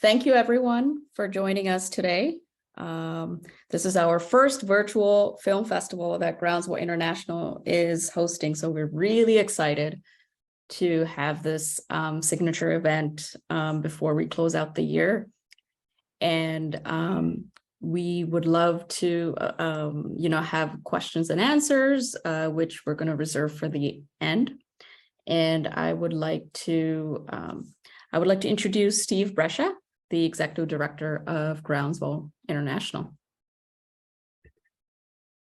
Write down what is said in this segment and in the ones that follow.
Thank you everyone for joining us today. This is our first virtual film festival that Groundswell International is hosting, so we're really excited to have this signature event before we close out the year. And we would love to have questions and answers, which we're going to reserve for the end. And I would like to introduce Steve Brescia, the Executive Director of Groundswell International.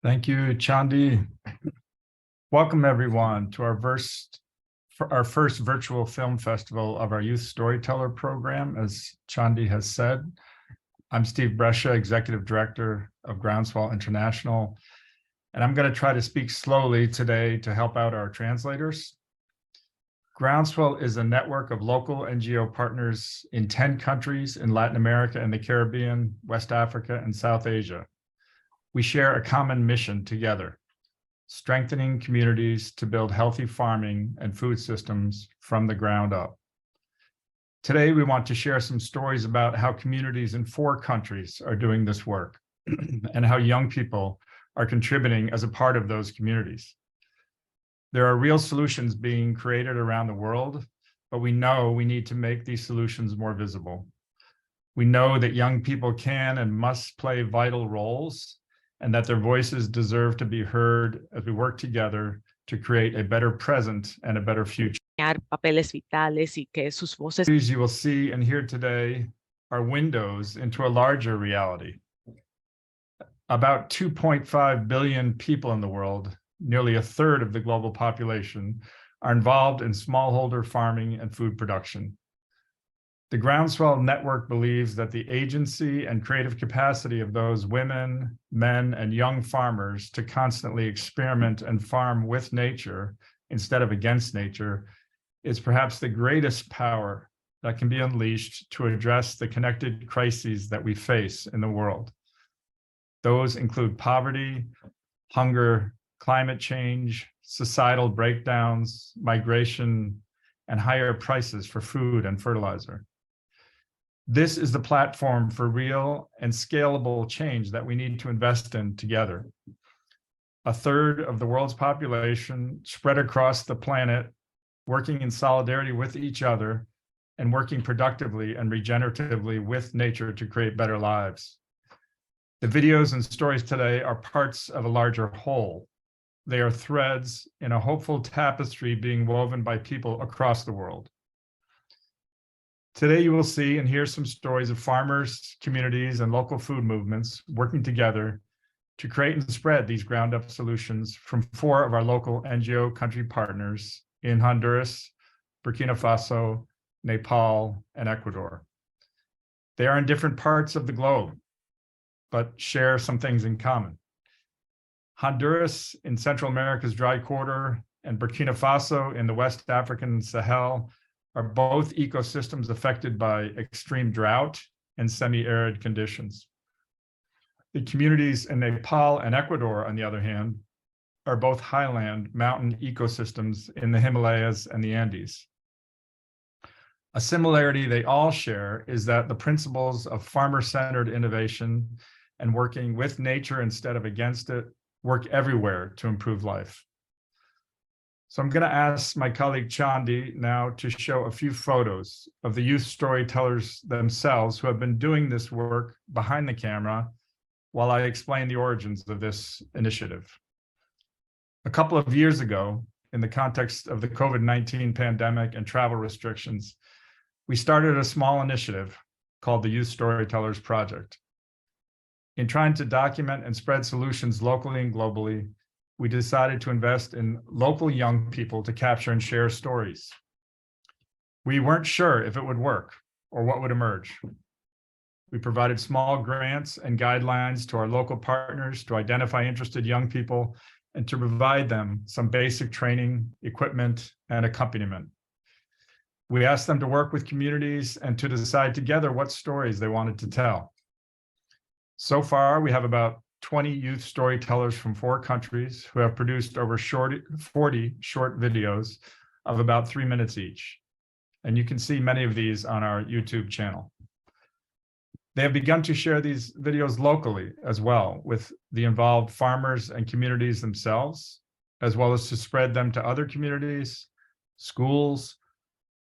Thank you, Chandi. Welcome everyone to our first virtual film festival of our Youth Storyteller program, as Chandi has said. I'm Steve Brescia, Executive Director of Groundswell International, and I'm going to try to speak slowly today to help out our translators. Groundswell is a network of local NGO partners in 10 countries in Latin America and the Caribbean, West Africa, and South Asia. We share a common mission together: strengthening communities to build healthy farming and food systems from the ground up. Today, we want to share some stories about how communities in 4 countries are doing this work and how young people are contributing as a part of those communities. There are real solutions being created around the world, but we know we need to make these solutions more visible. We know that young people can and must play vital roles, and that their voices deserve to be heard as we work together to create a better present and a better future. Papeles vitales y que sus voces. You will see and hear today are windows into a larger reality. About 2.5 billion people in the world, nearly a third of the global population, are involved in smallholder farming and food production. The Groundswell Network believes that the agency and creative capacity of those women, men, and young farmers to constantly experiment and farm with nature instead of against nature is perhaps the greatest power that can be unleashed to address the connected crises that we face in the world. Those include poverty, hunger, climate change, societal breakdowns, migration, and higher prices for food and fertilizer. This is the platform for real and scalable change that we need to invest in together. A third of the world's population spread across the planet, working in solidarity with each other and working productively and regeneratively with nature to create better lives. The videos and stories today are parts of a larger whole. They are threads in a hopeful tapestry being woven by people across the world. Today, you will see and hear some stories of farmers, communities, and local food movements working together to create and spread these ground-up solutions from 4 of our local NGO country partners in Honduras, Burkina Faso, Nepal, and Ecuador. They are in different parts of the globe, but share some things in common. Honduras in Central America's dry quarter and Burkina Faso in the West African Sahel are both ecosystems affected by extreme drought and semi-arid conditions. The communities in Nepal and Ecuador, on the other hand, are both highland mountain ecosystems in the Himalayas and the Andes. A similarity they all share is that the principles of farmer-centered innovation and working with nature instead of against it work everywhere to improve life. So I'm going to ask my colleague Chandi now to show a few photos of the youth storytellers themselves who have been doing this work behind the camera while I explain the origins of this initiative. A couple of years ago, in the context of the COVID-19 pandemic and travel restrictions, we started a small initiative called the Youth Storytellers Project. In trying to document and spread solutions locally and globally, we decided to invest in local young people to capture and share stories. We weren't sure if it would work or what would emerge. We provided small grants and guidelines to our local partners to identify interested young people and to provide them some basic training, equipment, and accompaniment. We asked them to work with communities and to decide together what stories they wanted to tell. So far, we have about 20 youth storytellers from 4 countries who have produced over 40 short videos of about 3 minutes each. And you can see many of these on our YouTube channel. They have begun to share these videos locally as well with the involved farmers and communities themselves, as well as to spread them to other communities, schools,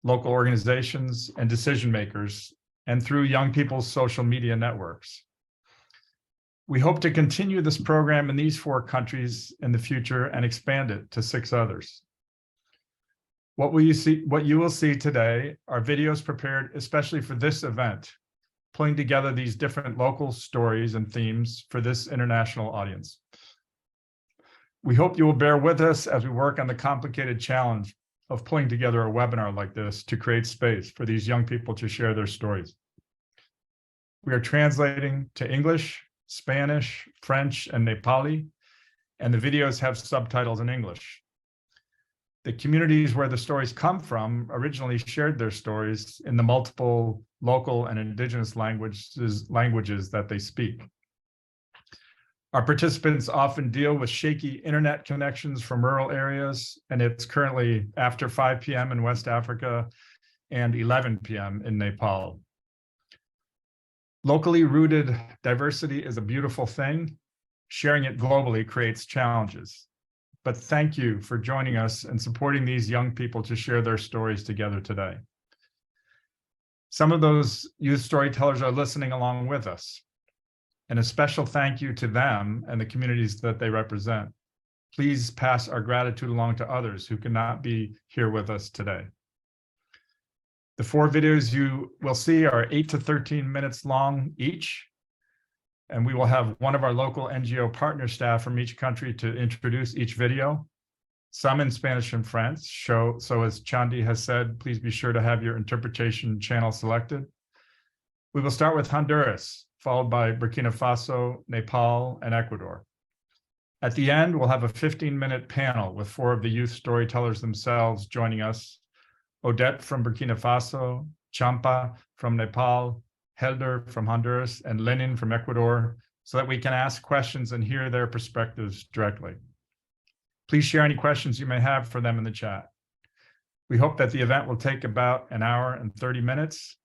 local organizations, and decision makers, and through young people's social media networks. We hope to continue this program in these 4 countries in the future and expand it to 6 others. What you will see today are videos prepared especially for this event, pulling together these different local stories and themes for this international audience. We hope you will bear with us as we work on the complicated challenge of pulling together a webinar like this to create space for these young people to share their stories. We are translating to English, Spanish, French, and Nepali, and the videos have subtitles in English. The communities where the stories come from originally shared their stories in the multiple local and indigenous languages that they speak. Our participants often deal with shaky internet connections from rural areas, and it's currently after 5 p.m. in West Africa and 11 p.m. in Nepal. Locally rooted diversity is a beautiful thing. Sharing it globally creates challenges. But thank you for joining us and supporting these young people to share their stories together today. Some of those youth storytellers are listening along with us. And a special thank you to them and the communities that they represent. Please pass our gratitude along to others who cannot be here with us today. The 4 videos you will see are 8 to 13 minutes long each. And we will have one of our local NGO partner staff from each country to introduce each video, some in Spanish and French. So as Chandi has said, please be sure to have your interpretation channel selected. We will start with Honduras, followed by Burkina Faso, Nepal, and Ecuador. At the end, we'll have a 15-minute panel with 4 of the youth storytellers themselves joining us: Odette from Burkina Faso, Champa from Nepal, Helder from Honduras, and Lenin from Ecuador, so that we can ask questions and hear their perspectives directly. Please share any questions you may have for them in the chat. We hope that the event will take about an hour and 30 minutes.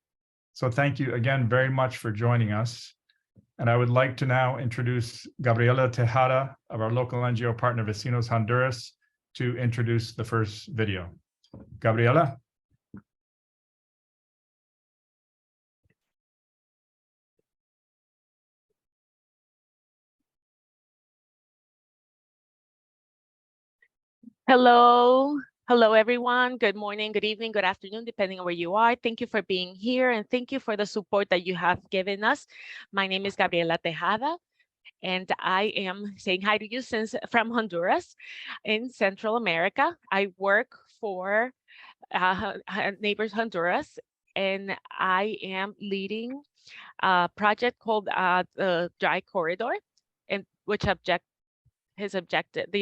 So thank you again very much for joining us. And I would like to now introduce Gabriela Tejada of our local NGO partner Vecinos Honduras to introduce the first video. Gabriela. Hello. Hello, everyone. Good morning, good evening, good afternoon, depending on where you are. Thank you for being here, and thank you for the support that you have given us. My name is Gabriela Tejada, and I am saying hi to you from Honduras in Central America. I work for Neighbors Honduras, and I am leading a project called the Dry Corridor, and the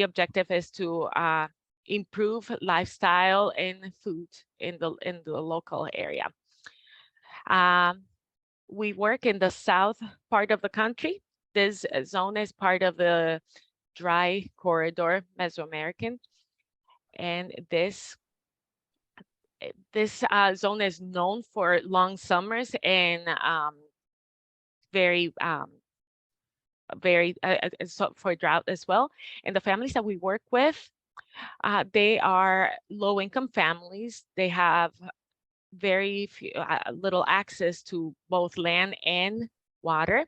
objective is to improve lifestyle and food in the local area. We work in the south part of the country. This zone is part of the Dry Corridor Mesoamerican, and this zone is known for long summers and for drought as well. And the families that we work with, they are low-income families. They have very little access to both land and water.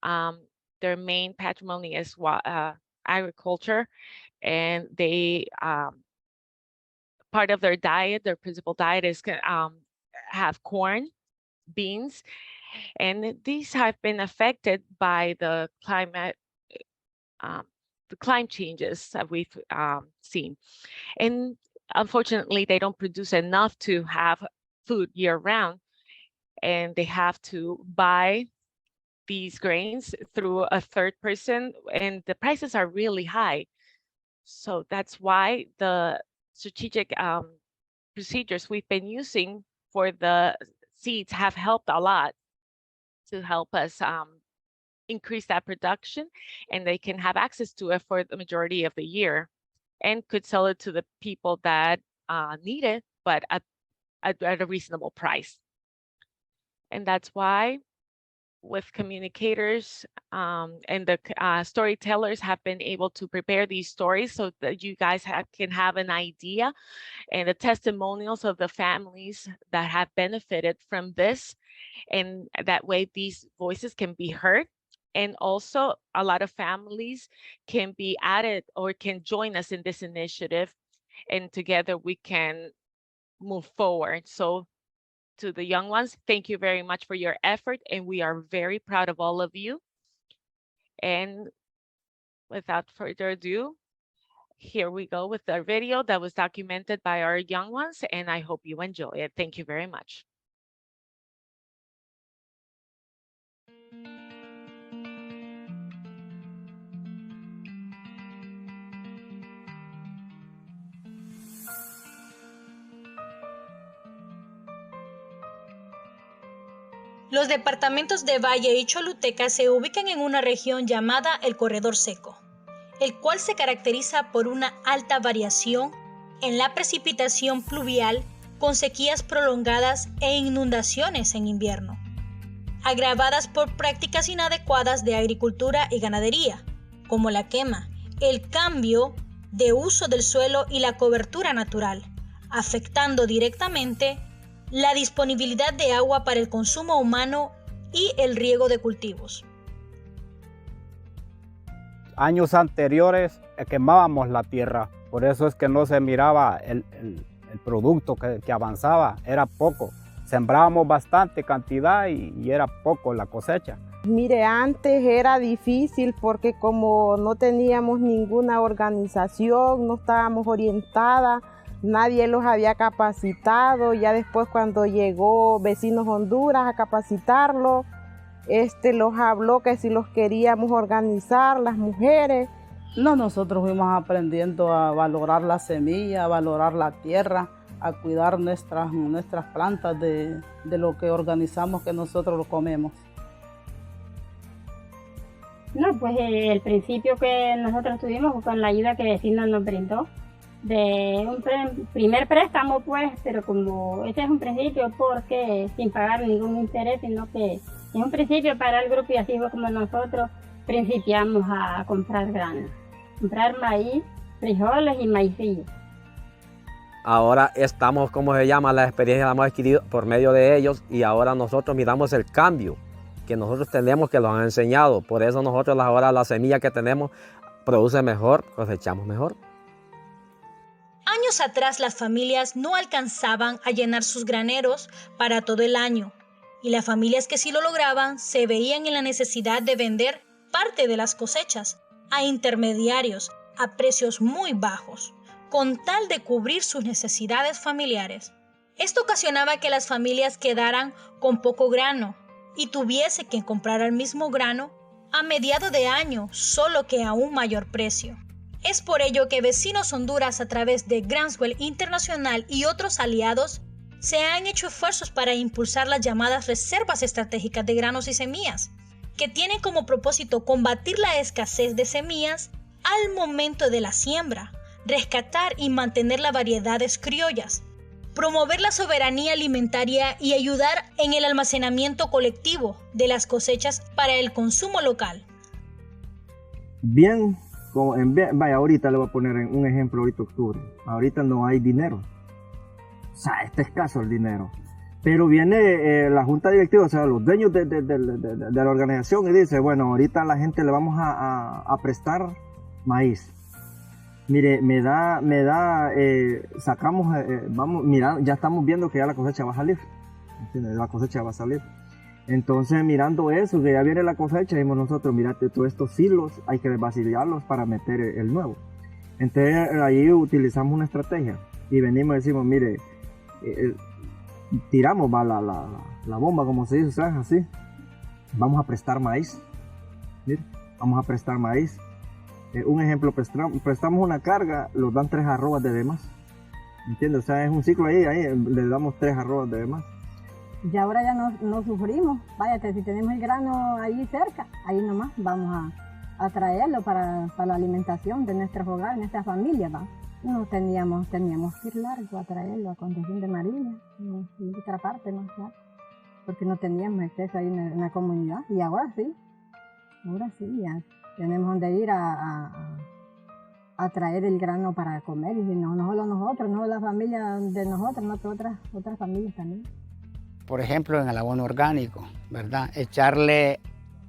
Their main patrimony is agriculture, and they part of their diet, their principal diet is have corn, beans, and these have been affected by the climate changes that we've seen. And unfortunately, they don't produce enough to have food year round, and they have to buy these grains through a third person, and the prices are really high. So that's why the strategic procedures we've been using for the seeds have helped a lot to help us increase that production, and they can have access to it for the majority of the year and could sell it to the people that need it, but at a reasonable price. And that's why with communicators and the storytellers have been able to prepare these stories so that you guys can have an idea and the testimonials of the families that have benefited from this. And that way these voices can be heard. And also a lot of families can be added or can join us in this initiative. And together we can move forward. So to the young ones, thank you very much for your effort. And we are very proud of all of you. And without further ado, here we go with our video that was documented by our young ones. And I hope you enjoy it. Thank you very much. Los departamentos de Valle y Choluteca se ubican en una región llamada el Corredor Seco, el cual se caracteriza por una alta variación en la precipitación pluvial con sequías prolongadas e inundaciones en invierno, agravadas por prácticas inadecuadas de agricultura y ganadería, como la quema, el cambio de uso del suelo y la cobertura natural, afectando directamente la disponibilidad de agua para el consumo humano y el riego de cultivos. Años anteriores quemábamos la tierra, por eso es que no se miraba el producto que avanzaba, era poco. Sembrábamos bastante cantidad y era poco la cosecha. Mire, antes era difícil porque como no teníamos ninguna organización, no estábamos orientadas, nadie los había capacitado. Ya después cuando llegó Vecinos Honduras a capacitarlos, los habló que si los queríamos organizar, las mujeres. No, nosotros fuimos aprendiendo a valorar la semilla, a valorar la tierra, a cuidar nuestras plantas de lo que organizamos, que nosotros lo comemos. No, pues el principio que nosotros tuvimos fue con la ayuda que Vecinos nos brindó, de un primer préstamo, pues, pero como ese es un principio, porque sin pagar ningún interés, sino que es un principio para el grupo y así fue como nosotros principiamos a comprar grano, comprar maíz, frijoles y maicillo. Ahora estamos, como se llama, la experiencia la hemos adquirido por medio de ellos y ahora nosotros miramos el cambio que nosotros tenemos, que los han enseñado. Por eso nosotros ahora la semilla que tenemos produce mejor, cosechamos mejor. Años atrás las familias no alcanzaban a llenar sus graneros para todo el año y las familias que sí lo lograban se veían en la necesidad de vender parte de las cosechas a intermediarios a precios muy bajos, con tal de cubrir sus necesidades familiares. Esto ocasionaba que las familias quedaran con poco grano y tuviese que comprar el mismo grano a mediados de año, solo que a un mayor precio. Es por ello que Vecinos Honduras, a través de Groundswell International y otros aliados, se han hecho esfuerzos para impulsar las llamadas reservas estratégicas de granos y semillas, que tienen como propósito combatir la escasez de semillas al momento de la siembra, rescatar y mantener las variedades criollas, promover la soberanía alimentaria y ayudar en el almacenamiento colectivo de las cosechas para el consumo local. Bien, vaya, ahorita le voy a poner un ejemplo, ahorita octubre. Ahorita no hay dinero. O sea, está escaso el dinero. Pero viene la junta directiva, o sea, los dueños de la organización y dice, bueno, ahorita a la gente le vamos a prestar maíz. Mire, sacamos, vamos, mira, ya estamos viendo que ya la cosecha va a salir. ¿Entiendes? La cosecha va a salir. Entonces, mirando eso, que ya viene la cosecha, dijimos nosotros, mirate, todos estos hilos hay que vacilarlos para meter el nuevo. Entonces, ahí utilizamos una estrategia y venimos y decimos, mire, tiramos la bomba, como se dice, o sea, así. Vamos a prestar maíz. Mire, vamos a prestar maíz. Un ejemplo, prestamos una carga, nos dan 3 arrobas de demás. ¿Entiendes? O sea, es un ciclo ahí le damos 3 arrobas de demás. Y ahora ya no sufrimos. Váyate, si tenemos el grano ahí cerca, ahí nomás vamos a traerlo para la alimentación de nuestros hogares, de nuestras familias, ¿va? No teníamos que ir largo a traerlo a Concepción de María, y otra parte más, ¿va? porque no teníamos acceso ahí en la comunidad. Y ahora sí, ya tenemos donde ir a traer el grano para comer. Y no solo nosotros, no la familia de nosotros, no otras familias también. Por ejemplo, en el abono orgánico, ¿verdad? Echarle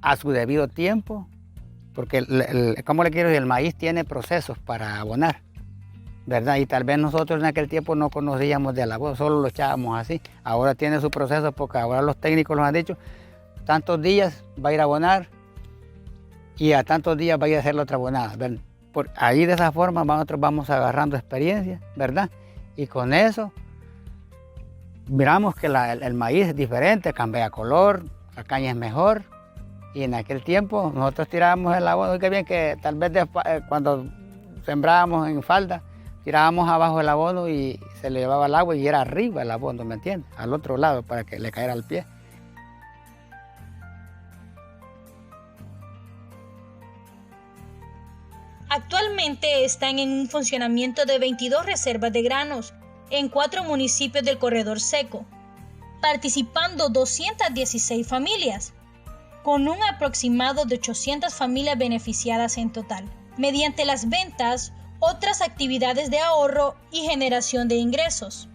a su debido tiempo, porque, ¿cómo le quiero decir? El maíz tiene procesos para abonar, ¿verdad? Y tal vez nosotros en aquel tiempo no conocíamos del abono, solo lo echábamos así. Ahora tiene su proceso porque ahora los técnicos nos han dicho, tantos días va a ir a abonar y a tantos días va a ir a hacer la otra abonada, ¿verdad? Por ahí de esa forma nosotros vamos agarrando experiencia, ¿verdad? Y con eso miramos que el maíz es diferente, cambia color, la caña es mejor. Y en aquel tiempo nosotros tirábamos el abono, qué bien que tal vez cuando sembrábamos en falda, tirábamos abajo el abono y se le llevaba el agua y era arriba el abono, ¿me entiendes? Al otro lado para que le cayera al pie. Actualmente están en un funcionamiento de 22 reservas de granos en 4 municipios del corredor seco, participando 216 familias, con un aproximado de 800 familias beneficiadas en total, mediante las ventas, otras actividades de ahorro y generación de ingresos.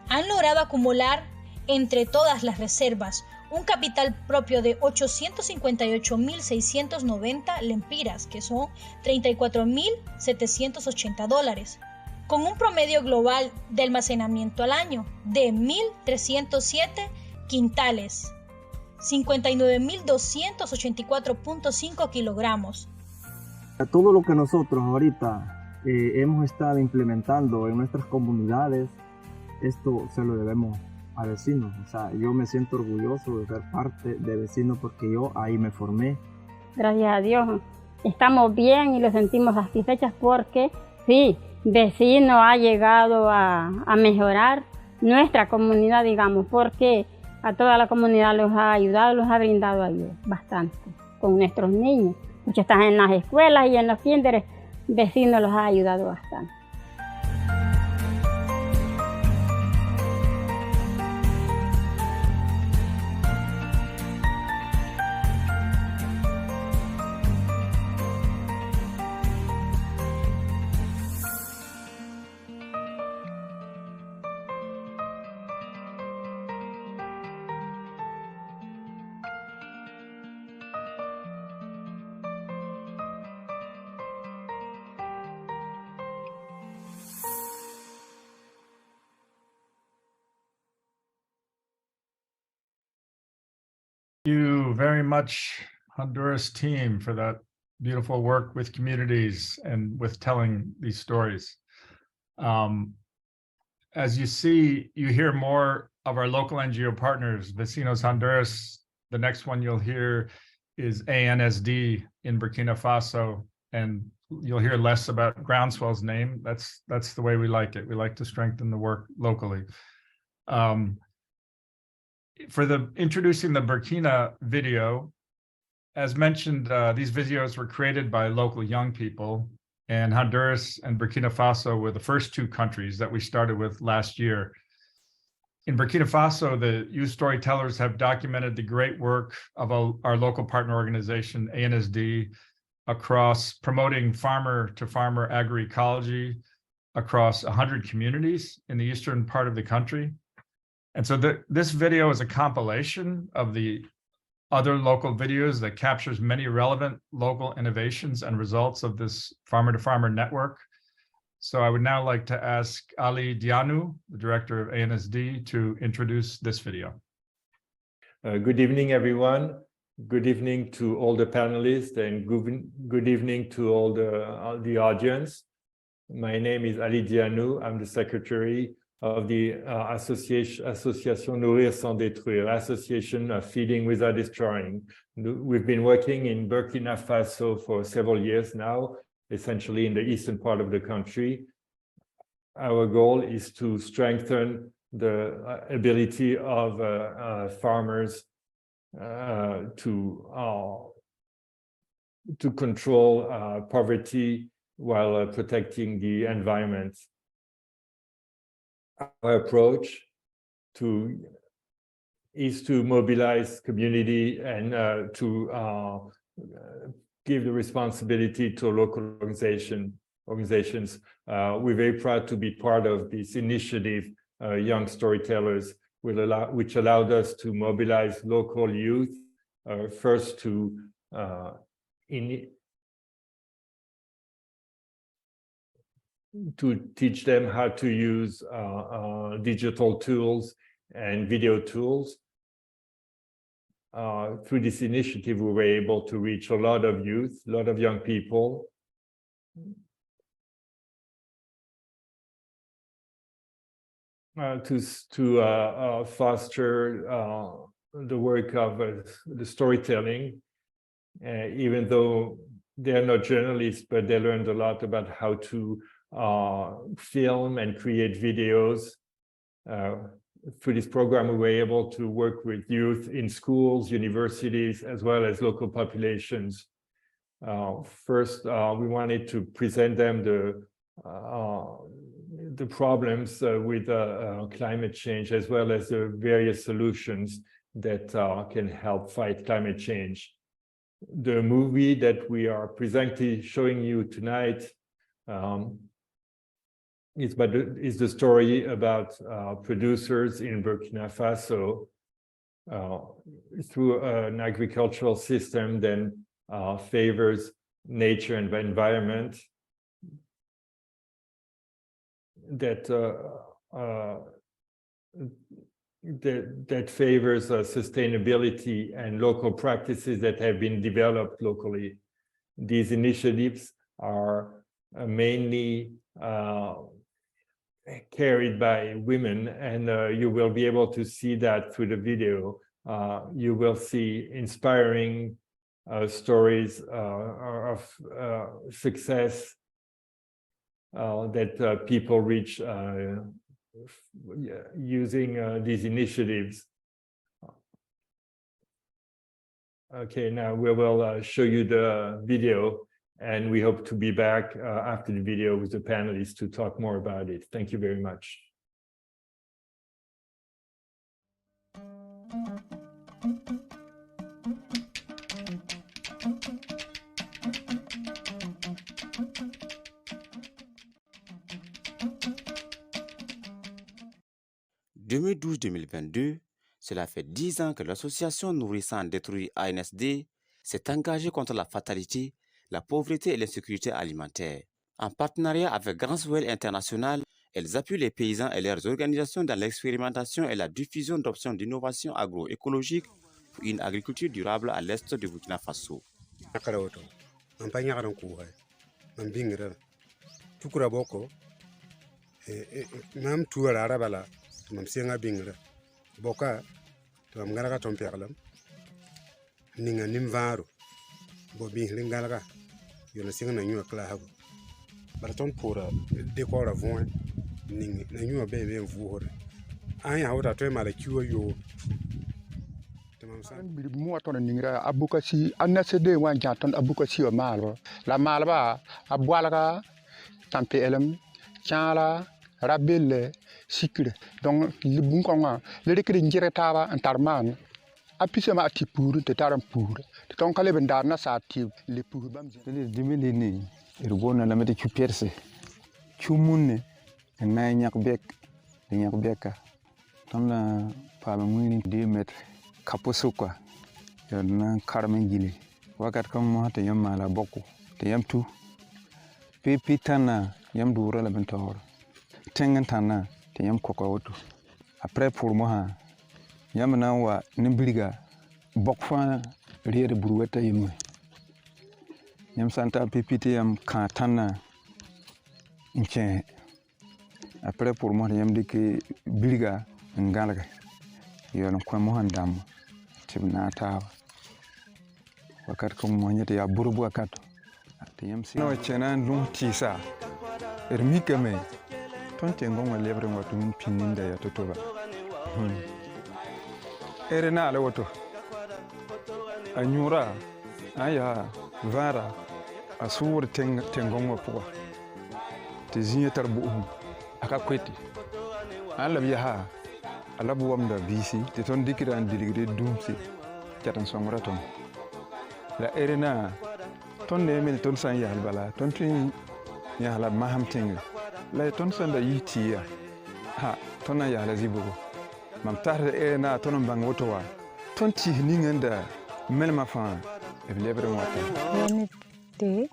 Han logrado acumular entre todas las reservas un capital propio de 858.690 lempiras, que son $34.780, con un promedio global de almacenamiento al año de 1.307 quintales, 59.284.5 kilogramos. Todo lo que nosotros ahorita hemos estado implementando en nuestras comunidades, esto se lo debemos a vecinos. O sea, yo me siento orgulloso de ser parte de vecinos porque yo ahí me formé. Gracias a Dios estamos bien y lo sentimos satisfechas porque sí, vecino ha llegado a mejorar nuestra comunidad, digamos, porque a toda la comunidad los ha ayudado, los ha brindado ayuda bastante con nuestros niños. Muchos están en las escuelas y en los kinderes, vecinos los ha ayudado bastante. Thank you very much, Honduras team, for that beautiful work with communities and with telling these stories. As you see, you hear more of our local NGO partners, Vecinos Honduras. The next one you'll hear is ANSD in Burkina Faso, and you'll hear less about Groundswell's name. That's the way we like it. We like to strengthen the work locally. For introducing the Burkina video, as mentioned, these videos were created by local young people, and Honduras and Burkina Faso were the first 2 countries that we started with last year. In Burkina Faso, the youth storytellers have documented the great work of our local partner organization, ANSD, across promoting farmer-to-farmer agroecology across 100 communities in the eastern part of the country. And so this video is a compilation of the other local videos that captures many relevant local innovations and results of this farmer-to-farmer network. So I would now like to ask Ali Dianu, the director of ANSD, to introduce this video. Good evening, everyone. Good evening to all the panelists, and good evening to all the audience. My name is Ali Dianu. I'm the secretary of the Association Nourrir Sans Détruire, Association of Feeding Without Destroying. We've been working in Burkina Faso for several years now, essentially in the eastern part of the country. Our goal is to strengthen the ability of farmers to control poverty while protecting the environment. Our approach to mobilize community and to give the responsibility to local organizations. We're very proud to be part of this initiative, Young Storytellers, which allowed us to mobilize local youth, first to teach them how to use digital tools and video tools. Through this initiative, we were able to reach a lot of youth, a lot of young people. To foster the work of the storytelling, even though they're not journalists, but they learned a lot about how to film and create videos. Through this program, we were able to work with youth in schools, universities, as well as local populations. First, we wanted to present them the problems with climate change, as well as the various solutions that can help fight climate change. The movie that we are showing you tonight is the story about producers in Burkina Faso through an agricultural system that favors nature and the environment, that favors sustainability and local practices that have been developed locally. These initiatives are mainly carried by women, and you will be able to see that through the video. You will see inspiring stories of success that people reach using these initiatives. Okay, now we will show you the video, and we hope to be back after the video with the panelists to talk more about it. Thank you very much. « 2012-2022, cela fait 10 ans que l'association Nourrissant Détruit ANSD s'est engagée contre la fatalité, la pauvreté et l'insécurité alimentaire. En partenariat avec Groundswell International, elles appuient les paysans et leurs organisations dans l'expérimentation et la diffusion d'options d'innovation agroécologique pour une agriculture durable à l'est du Burkina Faso. Mam senga bingra boka to am galaga tom perlam ninga nimvaro bo bin lingalaga yo na singa na nyu kala hago bar ton pura de ko ravon ning na nyu be vuhore anya hawta to mala kiwo yo tamam san bi mo ton ningra abukasi anasede wan janton abukasi o malo la malba abwalaga tampe elam chala rabelle sikre donc le bon konga le rekre njere taba antarman apisema atipuru te taram pur ton kale bendar na sa ti le pur bam le dimeli ni ergona la mete chuperse chumunne na nyak beka ton la pa muni 2 mètres kaposo quoi na karmen gile wakat kam mo te yamma la bokku te yam tu pipitana yam dura la bentor tengantana te yam kokowoto après pour moi yam na wa nimbliga bokfa riere buruweta yimo yam santa pipiti yam kantana inche après pour moi yam dike bliga ngalga yon ko mo handam tibna tawa wakat ko mo nyete ya burubu wakato te yam si no chena ndum tisa ermikame tonte ngonga lebre ngwatu min pinninda ya totoba erena ala woto anyura aya vara asur tengonga puwa te zinye tarbu aka kweti ala biya ha ala buwam da bisi te ton dikira an diligre dumsi chatan songra ton la erena ton ne mil ton san ya bala ton tin ya la maham tinga la ton san da yitiya ha ton ya la zibugo mam tar erena ton bang wotowa ton ti ningenda melma fa e lebre wata ni te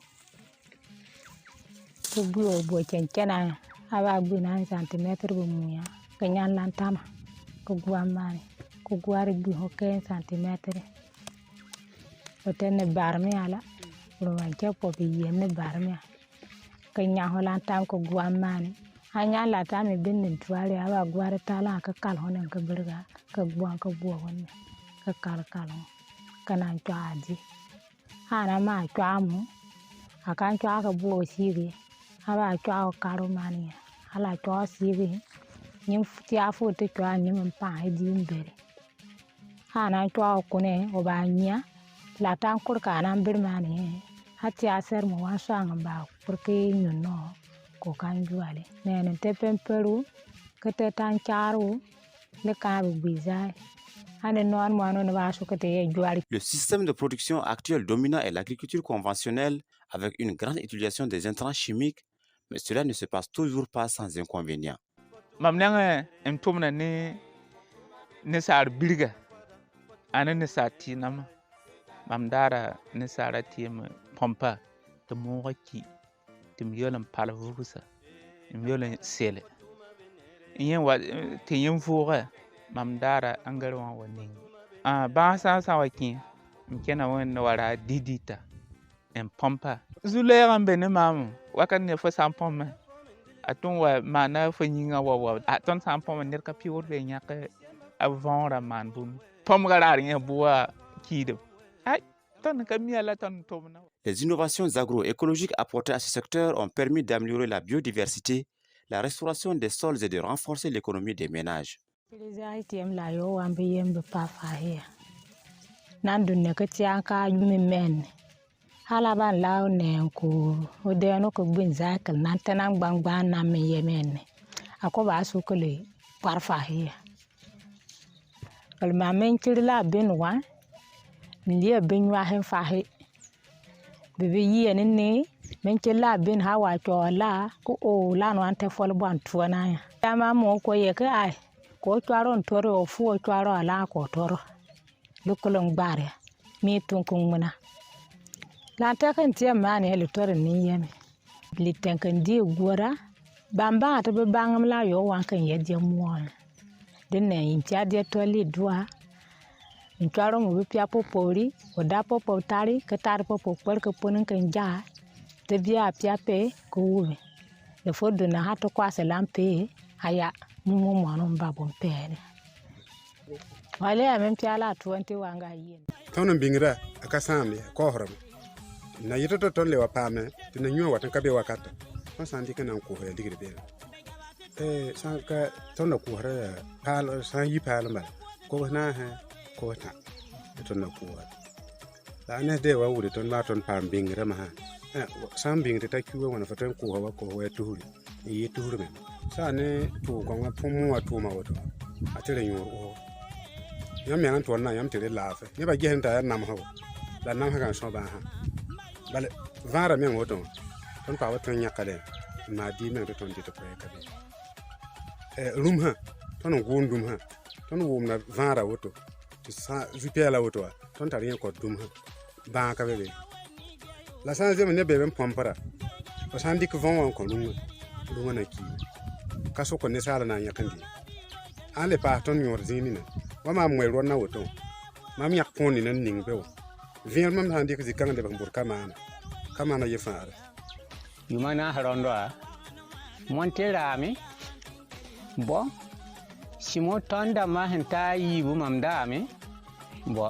to buo bo chencena aba guna centimetre bu muya kanyan lantama ko guamani ko guari bu hoke centimetre otene barmi ala lo wanke po bi yenne barmi kanya holantam ko guamani hanya la tami binnin tuwali aba guari tala ka kal honen ka burga ka guan ka buo honen ka kal kana twaji hana ma twamu akan twa ka buo sigi aba twa karo mani ala twa sigi nyim tia fu te twa nyim pa di mbere hana twa kune obanya la tan kur kana birmani hati aser mo wasang ba porque no ko kan juale nene te pemperu kete tan charu le ka bizai. Le système de production actuel dominant est l'agriculture conventionnelle avec une grande utilisation des intrants chimiques, mais cela ne se passe toujours pas sans inconvénients. Mamnanga entomna ne sar bilga ana ne satinama mamdara ne sarati pompa de moki de miolam palvusa miolam sele yen wa te yen fura mamdara angarwa wani ba sa waki mkena wani wara didita en pompa zule rambe ne mamu wakan ne fa sampoma aton wa mana fa nyinga wa aton sampoma ner ka piwor be nyaka avonra man bun pom garar nya buwa kido ay ton ka miala ton tomna. Les innovations agroécologiques apportées à ce secteur ont permis d'améliorer la biodiversité, la restauration des sols et de renforcer l'économie des ménages. Halaban lao ne ko odeno ko bin zakal nan tanang bang na me yemen ako ba su ko le parfa he kal ma men tirla bin wa liya bin wa hen fa he bibi yene ne men tirla bin hawa to la ko o la no ante fol bon tuana ya ma mo ko ye ka ai ko twaron toro fu twaro ala ko toro lukulong bare mi tunkung muna la takan tiya mani le tore ni yeme li tankan di gora bamba to be bangam la yo wan kan ye di muol den ne intia di to li dua intwaro mo bi pia popori o da popo tari ka tar popo per ka ponin kan ja te bia pia pe ko ube le fodo na hato kwa se lampe aya mumu monon babon pere wale amem pia la 20 wanga yin tonon bingra akasami ko horam na yito to ton lewa pame tina nyua watan kabe wakata on sandi kana ko he digre be san ka ton ko hara pal san yi pal ma ko na ha ko ta ton ko la ne de wa wuri ton ma ton pam bingra ma ha san bingra ta kiwa wana fatan ko wa ko wa tuhuri yi tuhuri me sa ne to ko wa pomu wa to ma wato atire nyu o yam yan ton na yam tire lafe ne ba gehen ta nam ha la nam ha kan so ba ha bale vara men woto ton pa woto nyakale ma di men to ton dito ko kabe rum ha ton gondum ha ton wom na vara woto to sa jupela woto ton ta rien ko dum ha ba ka bebe la san zeme ne bebe pompara o san dik von won ko lum na ki kaso ko ne sala na nyakandi ale pa ton yor zini na wa ma mwe ron na woto ma mi yak poni nan ning bewo Viens même à dire que c'est quand même pour Kamana y faire. Yumana Harondoa Monterami Bo Simo Tonda Mahenta Yibu Mamdami Bo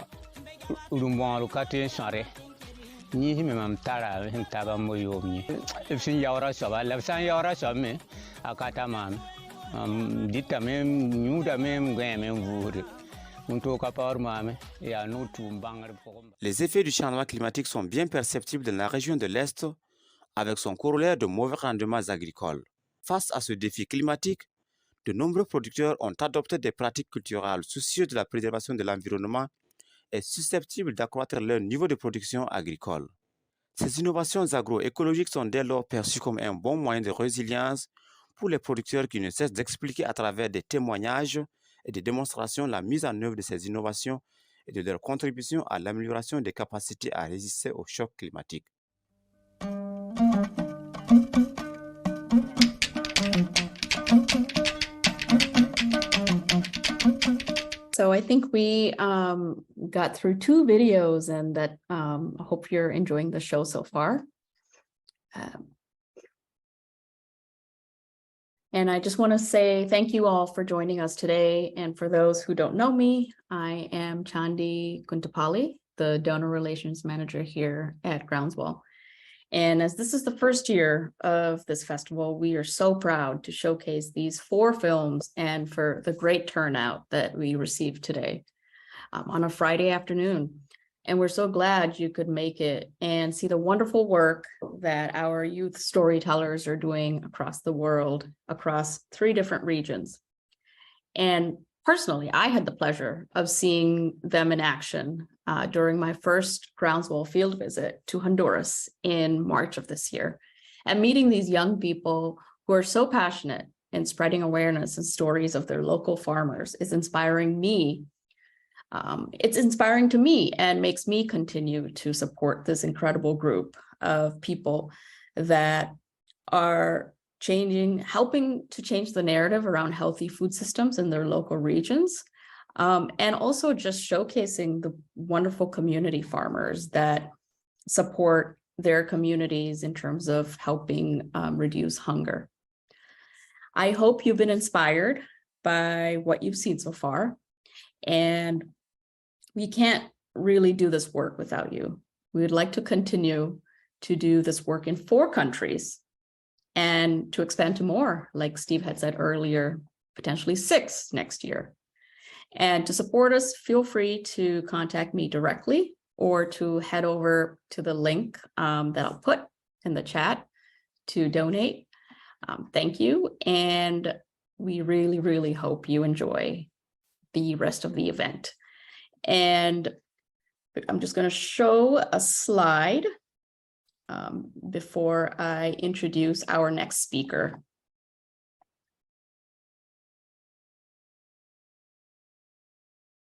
Urumbon Lucati Sare Ni him Tara Hintaba Moyomi. If in Yara Soba, Lefsan Yara Somme, Akatamam, Ditamem, Nudamem, Gamem Wood. Les effets du changement climatique sont bien perceptibles dans la région de l'Est avec son corollaire de mauvais rendements agricoles. Face à ce défi climatique, de nombreux producteurs ont adopté des pratiques culturelles soucieuses de la préservation de l'environnement et susceptibles d'accroître leur niveau de production agricole. Ces innovations agroécologiques sont dès lors perçues comme un bon moyen de résilience pour les producteurs qui ne cessent d'expliquer à travers des témoignages et des démonstrations la mise en œuvre de ces innovations et de leur contribution à l'amélioration des capacités à résister aux chocs climatiques. So I think we got through 2 videos, and that I hope you're enjoying the show so far. And I just want to say thank you all for joining us today. And for those who don't know me, I am Chandi Kuntapalli, the Donor Relations Manager here at Groundswell. And as this is the first year of this festival, we are so proud to showcase these 4 films and for the great turnout that we received today on a Friday afternoon. And we're so glad you could make it and see the wonderful work that our youth storytellers are doing across the world, across 3 different regions. And personally, I had the pleasure of seeing them in action during my first Groundswell field visit to Honduras in March of this year. And meeting these young people who are so passionate in spreading awareness and stories of their local farmers is inspiring me. It's inspiring to me and makes me continue to support this incredible group of people that are helping to change the narrative around healthy food systems in their local regions, and also just showcasing the wonderful community farmers that support their communities in terms of helping reduce hunger. I hope you've been inspired by what you've seen so far, and we can't really do this work without you. We would like to continue to do this work in 4 countries and to expand to more, like Steve had said earlier, potentially 6 next year. And to support us, feel free to contact me directly or to head over to the link that I'll put in the chat to donate. Thank you. And we really, really hope you enjoy the rest of the event. And I'm just going to show a slide before I introduce our next speaker.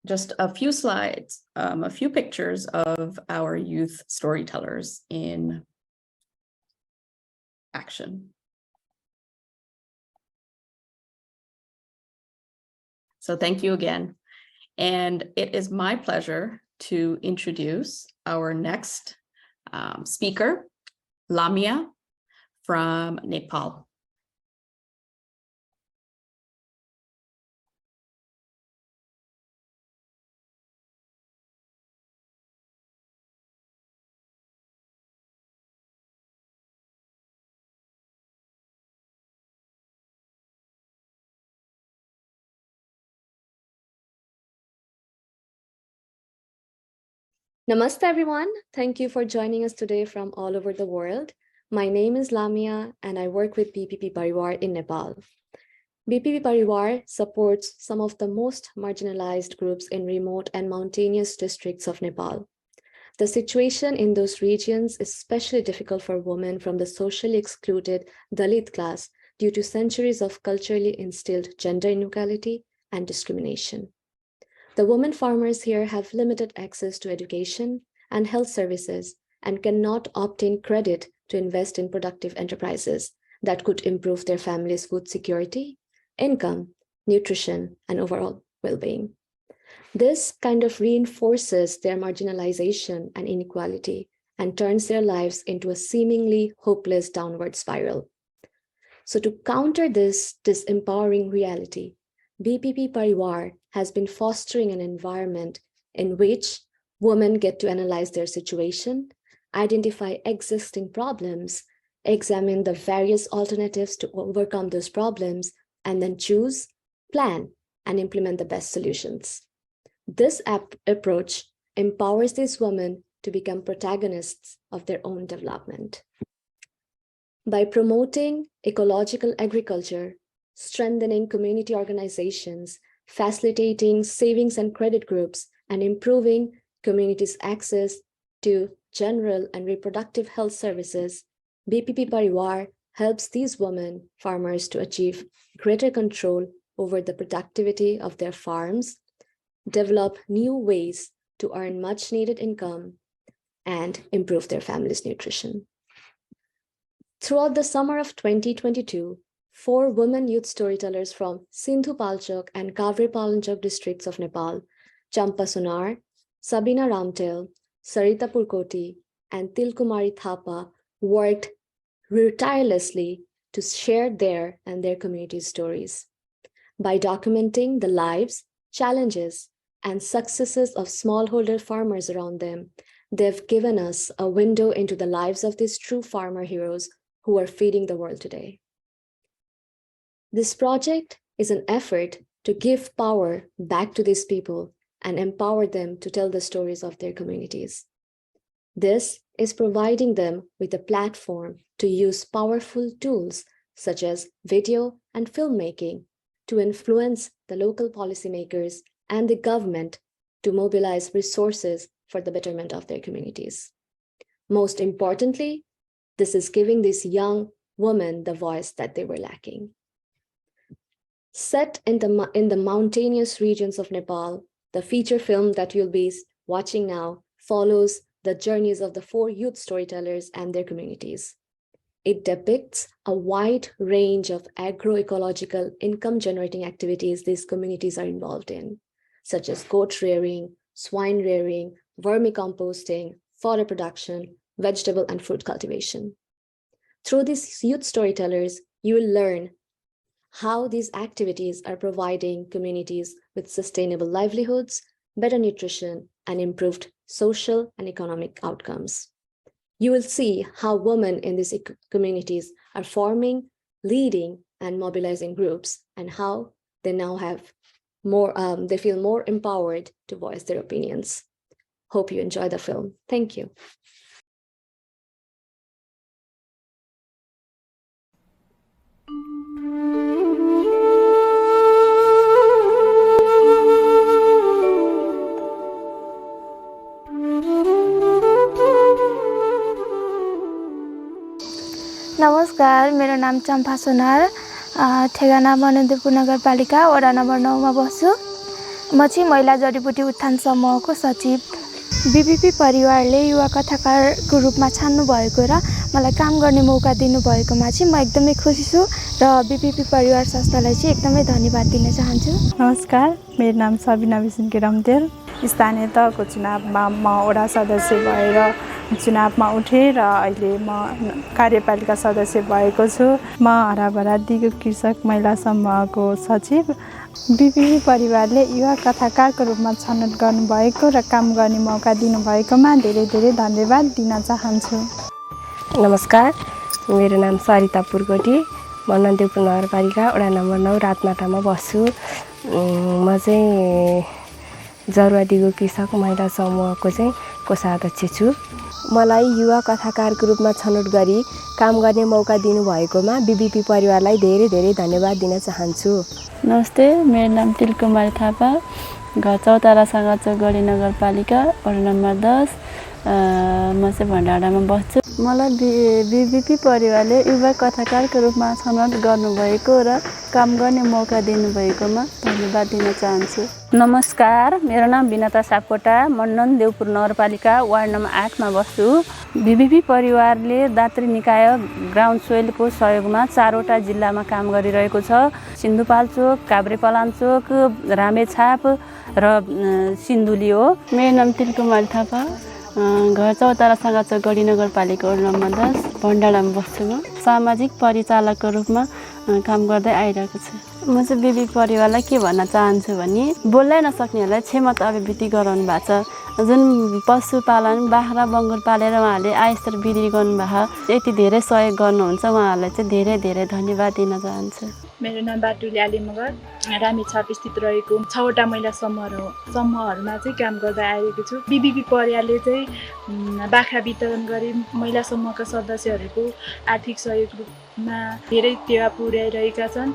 Just a few slides, a few pictures of our youth storytellers in action. So thank you again. And it is my pleasure to introduce our next speaker, Lamia from Nepal. Namaste everyone. Thank you for joining us today from all over the world. My name is Lamia and I work with BPP Parivar in Nepal. BPP Parivar supports some of the most marginalized groups in remote and mountainous districts of Nepal. The situation in those regions is especially difficult for women from the socially excluded Dalit class due to centuries of culturally instilled gender inequality and discrimination. The women farmers here have limited access to education and health services and cannot obtain credit to invest in productive enterprises that could improve their family's food security, income, nutrition, and overall well-being. This kind of reinforces their marginalization and inequality and turns their lives into a seemingly hopeless downward spiral. So to counter this disempowering reality, BPP Parivar has been fostering an environment in which women get to analyze their situation, identify existing problems, examine the various alternatives to overcome those problems, and then choose, plan, and implement the best solutions. This approach empowers these women to become protagonists of their own development. By promoting ecological agriculture, strengthening community organizations, facilitating savings and credit groups, and improving communities' access to general and reproductive health services, BPP Parivar helps these women farmers to achieve greater control over the productivity of their farms, develop new ways to earn much needed income, and improve their family's nutrition. Throughout the summer of 2022, 4 women youth storytellers from Sindhu Palchok and Kavre Palanchok districts of Nepal, Champa Sonar, Sabina Ramtel, Sarita Purkoti, and Tilkumari Thapa, worked tirelessly to share their and their community's stories. By documenting the lives, challenges, and successes of smallholder farmers around them, they've given us a window into the lives of these true farmer heroes who are feeding the world today. This project is an effort to give power back to these people and empower them to tell the stories of their communities. This is providing them with a platform to use powerful tools such as video and filmmaking to influence the local policymakers and the government to mobilize resources for the betterment of their communities. Most importantly, this is giving these young women the voice that they were lacking. Set in the mountainous regions of Nepal, the feature film that you'll be watching now follows the journeys of the 4 youth storytellers and their communities. It depicts a wide range of agroecological income-generating activities these communities are involved in, such as goat rearing, swine rearing, vermicomposting, fodder production, vegetable and fruit cultivation. Through these youth storytellers, you will learn how these activities are providing communities with sustainable livelihoods, better nutrition, and improved social and economic outcomes. You will see how women in these communities are forming, leading, and mobilizing groups, and how they now have more, they feel more empowered to voice their opinions. Hope you enjoy the film. Thank you. नमस्कार, मेरो नाम चम्पा सोनार, ठेगाना मनन्दिरपुर नगरपालिका vada number 9 मा बस्छु। म चाहिँ महिला जडीबुटी उत्थान समूहको सचिव। बीपीपी परिवारले युवा कथाकारको रूपमा छान्नु भएको र मलाई काम गर्ने मौका दिनु भएकोमा चाहिँ म एकदमै खुसी छु र बीपीपी परिवार संस्थालाई चाहिँ एकदमै धन्यवाद दिन चाहन्छु। नमस्कार, मेरो नाम सबिना बिसुन्के रम्तेल। स्थानीय तहको चुनावमा म वडा सदस्य भएर चुनावमा उठेँ र अहिले म कार्यपालिका सदस्य भएको छु। म हराभरा दिगो कृषक महिला समूहको सचिव। बीपीपी परिवारले युवा कथाकारको रूपमा छनौट गर्नुभएको र काम गर्ने मौका दिनुभएकोमा धेरै धेरै धन्यवाद दिन चाहन्छु। नमस्कार, मेरो नाम सरिता पुर्कोटी, म नन्देपुर नगरपालिका वडा नम्बर 9 रातमाटामा बस्छु। म चाहिँ जरुवा दिगो कृषक महिला समूहको चाहिँ कोषाध्यक्ष छु। मलाई युवा कथाकारको रूपमा छनौट गरी काम गर्ने मौका दिनुभएकोमा बीपीपी परिवारलाई धेरै धेरै धन्यवाद दिन चाहन्छु। नमस्ते, मेरो नाम तिलकुमारी थापा, घर चौतारा सागाचोक नगरपालिका वडा नम्बर 10, म चाहिँ भण्डारामा बस्छु। मलाई बीपीपी परिवारले युवा कथाकारको रूपमा छनौट गर्नुभएको र काम गर्ने मौका दिनुभएकोमा धन्यवाद दिन चाहन्छु। नमस्कार, मेरो नाम विनता सापकोटा, म नन्देपुर नगरपालिका वार्ड नम्बर 8 मा बस्छु। बीपीपी परिवारले दात्री निकाय ग्राउन्डस्वेलको सहयोगमा 4 वटा जिल्लामा काम गरिरहेको छ। सिन्धुपाल्चोक, काभ्रेपलाञ्चोक, रामेछाप र सिन्धुली हो। मेरो नाम तिलकुमारी थापा, घर चौतारा सागाचोक नगरपालिका वडा नम्बर 10, भण्डारामा बस्छु। म सामाजिक परिचालकको रूपमा काम गर्दै आइरहेको छु। म चाहिँ बीपी परिवारलाई के भन्न चाहन्छु भने बोल्नै नसक्नेहरूलाई क्षमता अभिवृद्धि गराउनु भएको छ। जुन पशुपालन बाख्रा बङ्गुर पालेर उहाँहरूले आयस्तर वृद्धि गर्नुभएको, यति धेरै सहयोग गर्नुहुन्छ, उहाँहरूलाई चाहिँ धेरै धेरै धन्यवाद दिन चाहन्छु। मेरो नाम बाटुली आली मगर, रामेछाप स्थित रहेको 6 वटा महिला समूहहरूमा चाहिँ काम गर्दै आएको छु। बीपीपी परिवारले चाहिँ बाख्रा वितरण गरी महिला समूहका सदस्यहरूको आर्थिक सहयोगमा धेरै टेवा पुर्याइरहेका छन्।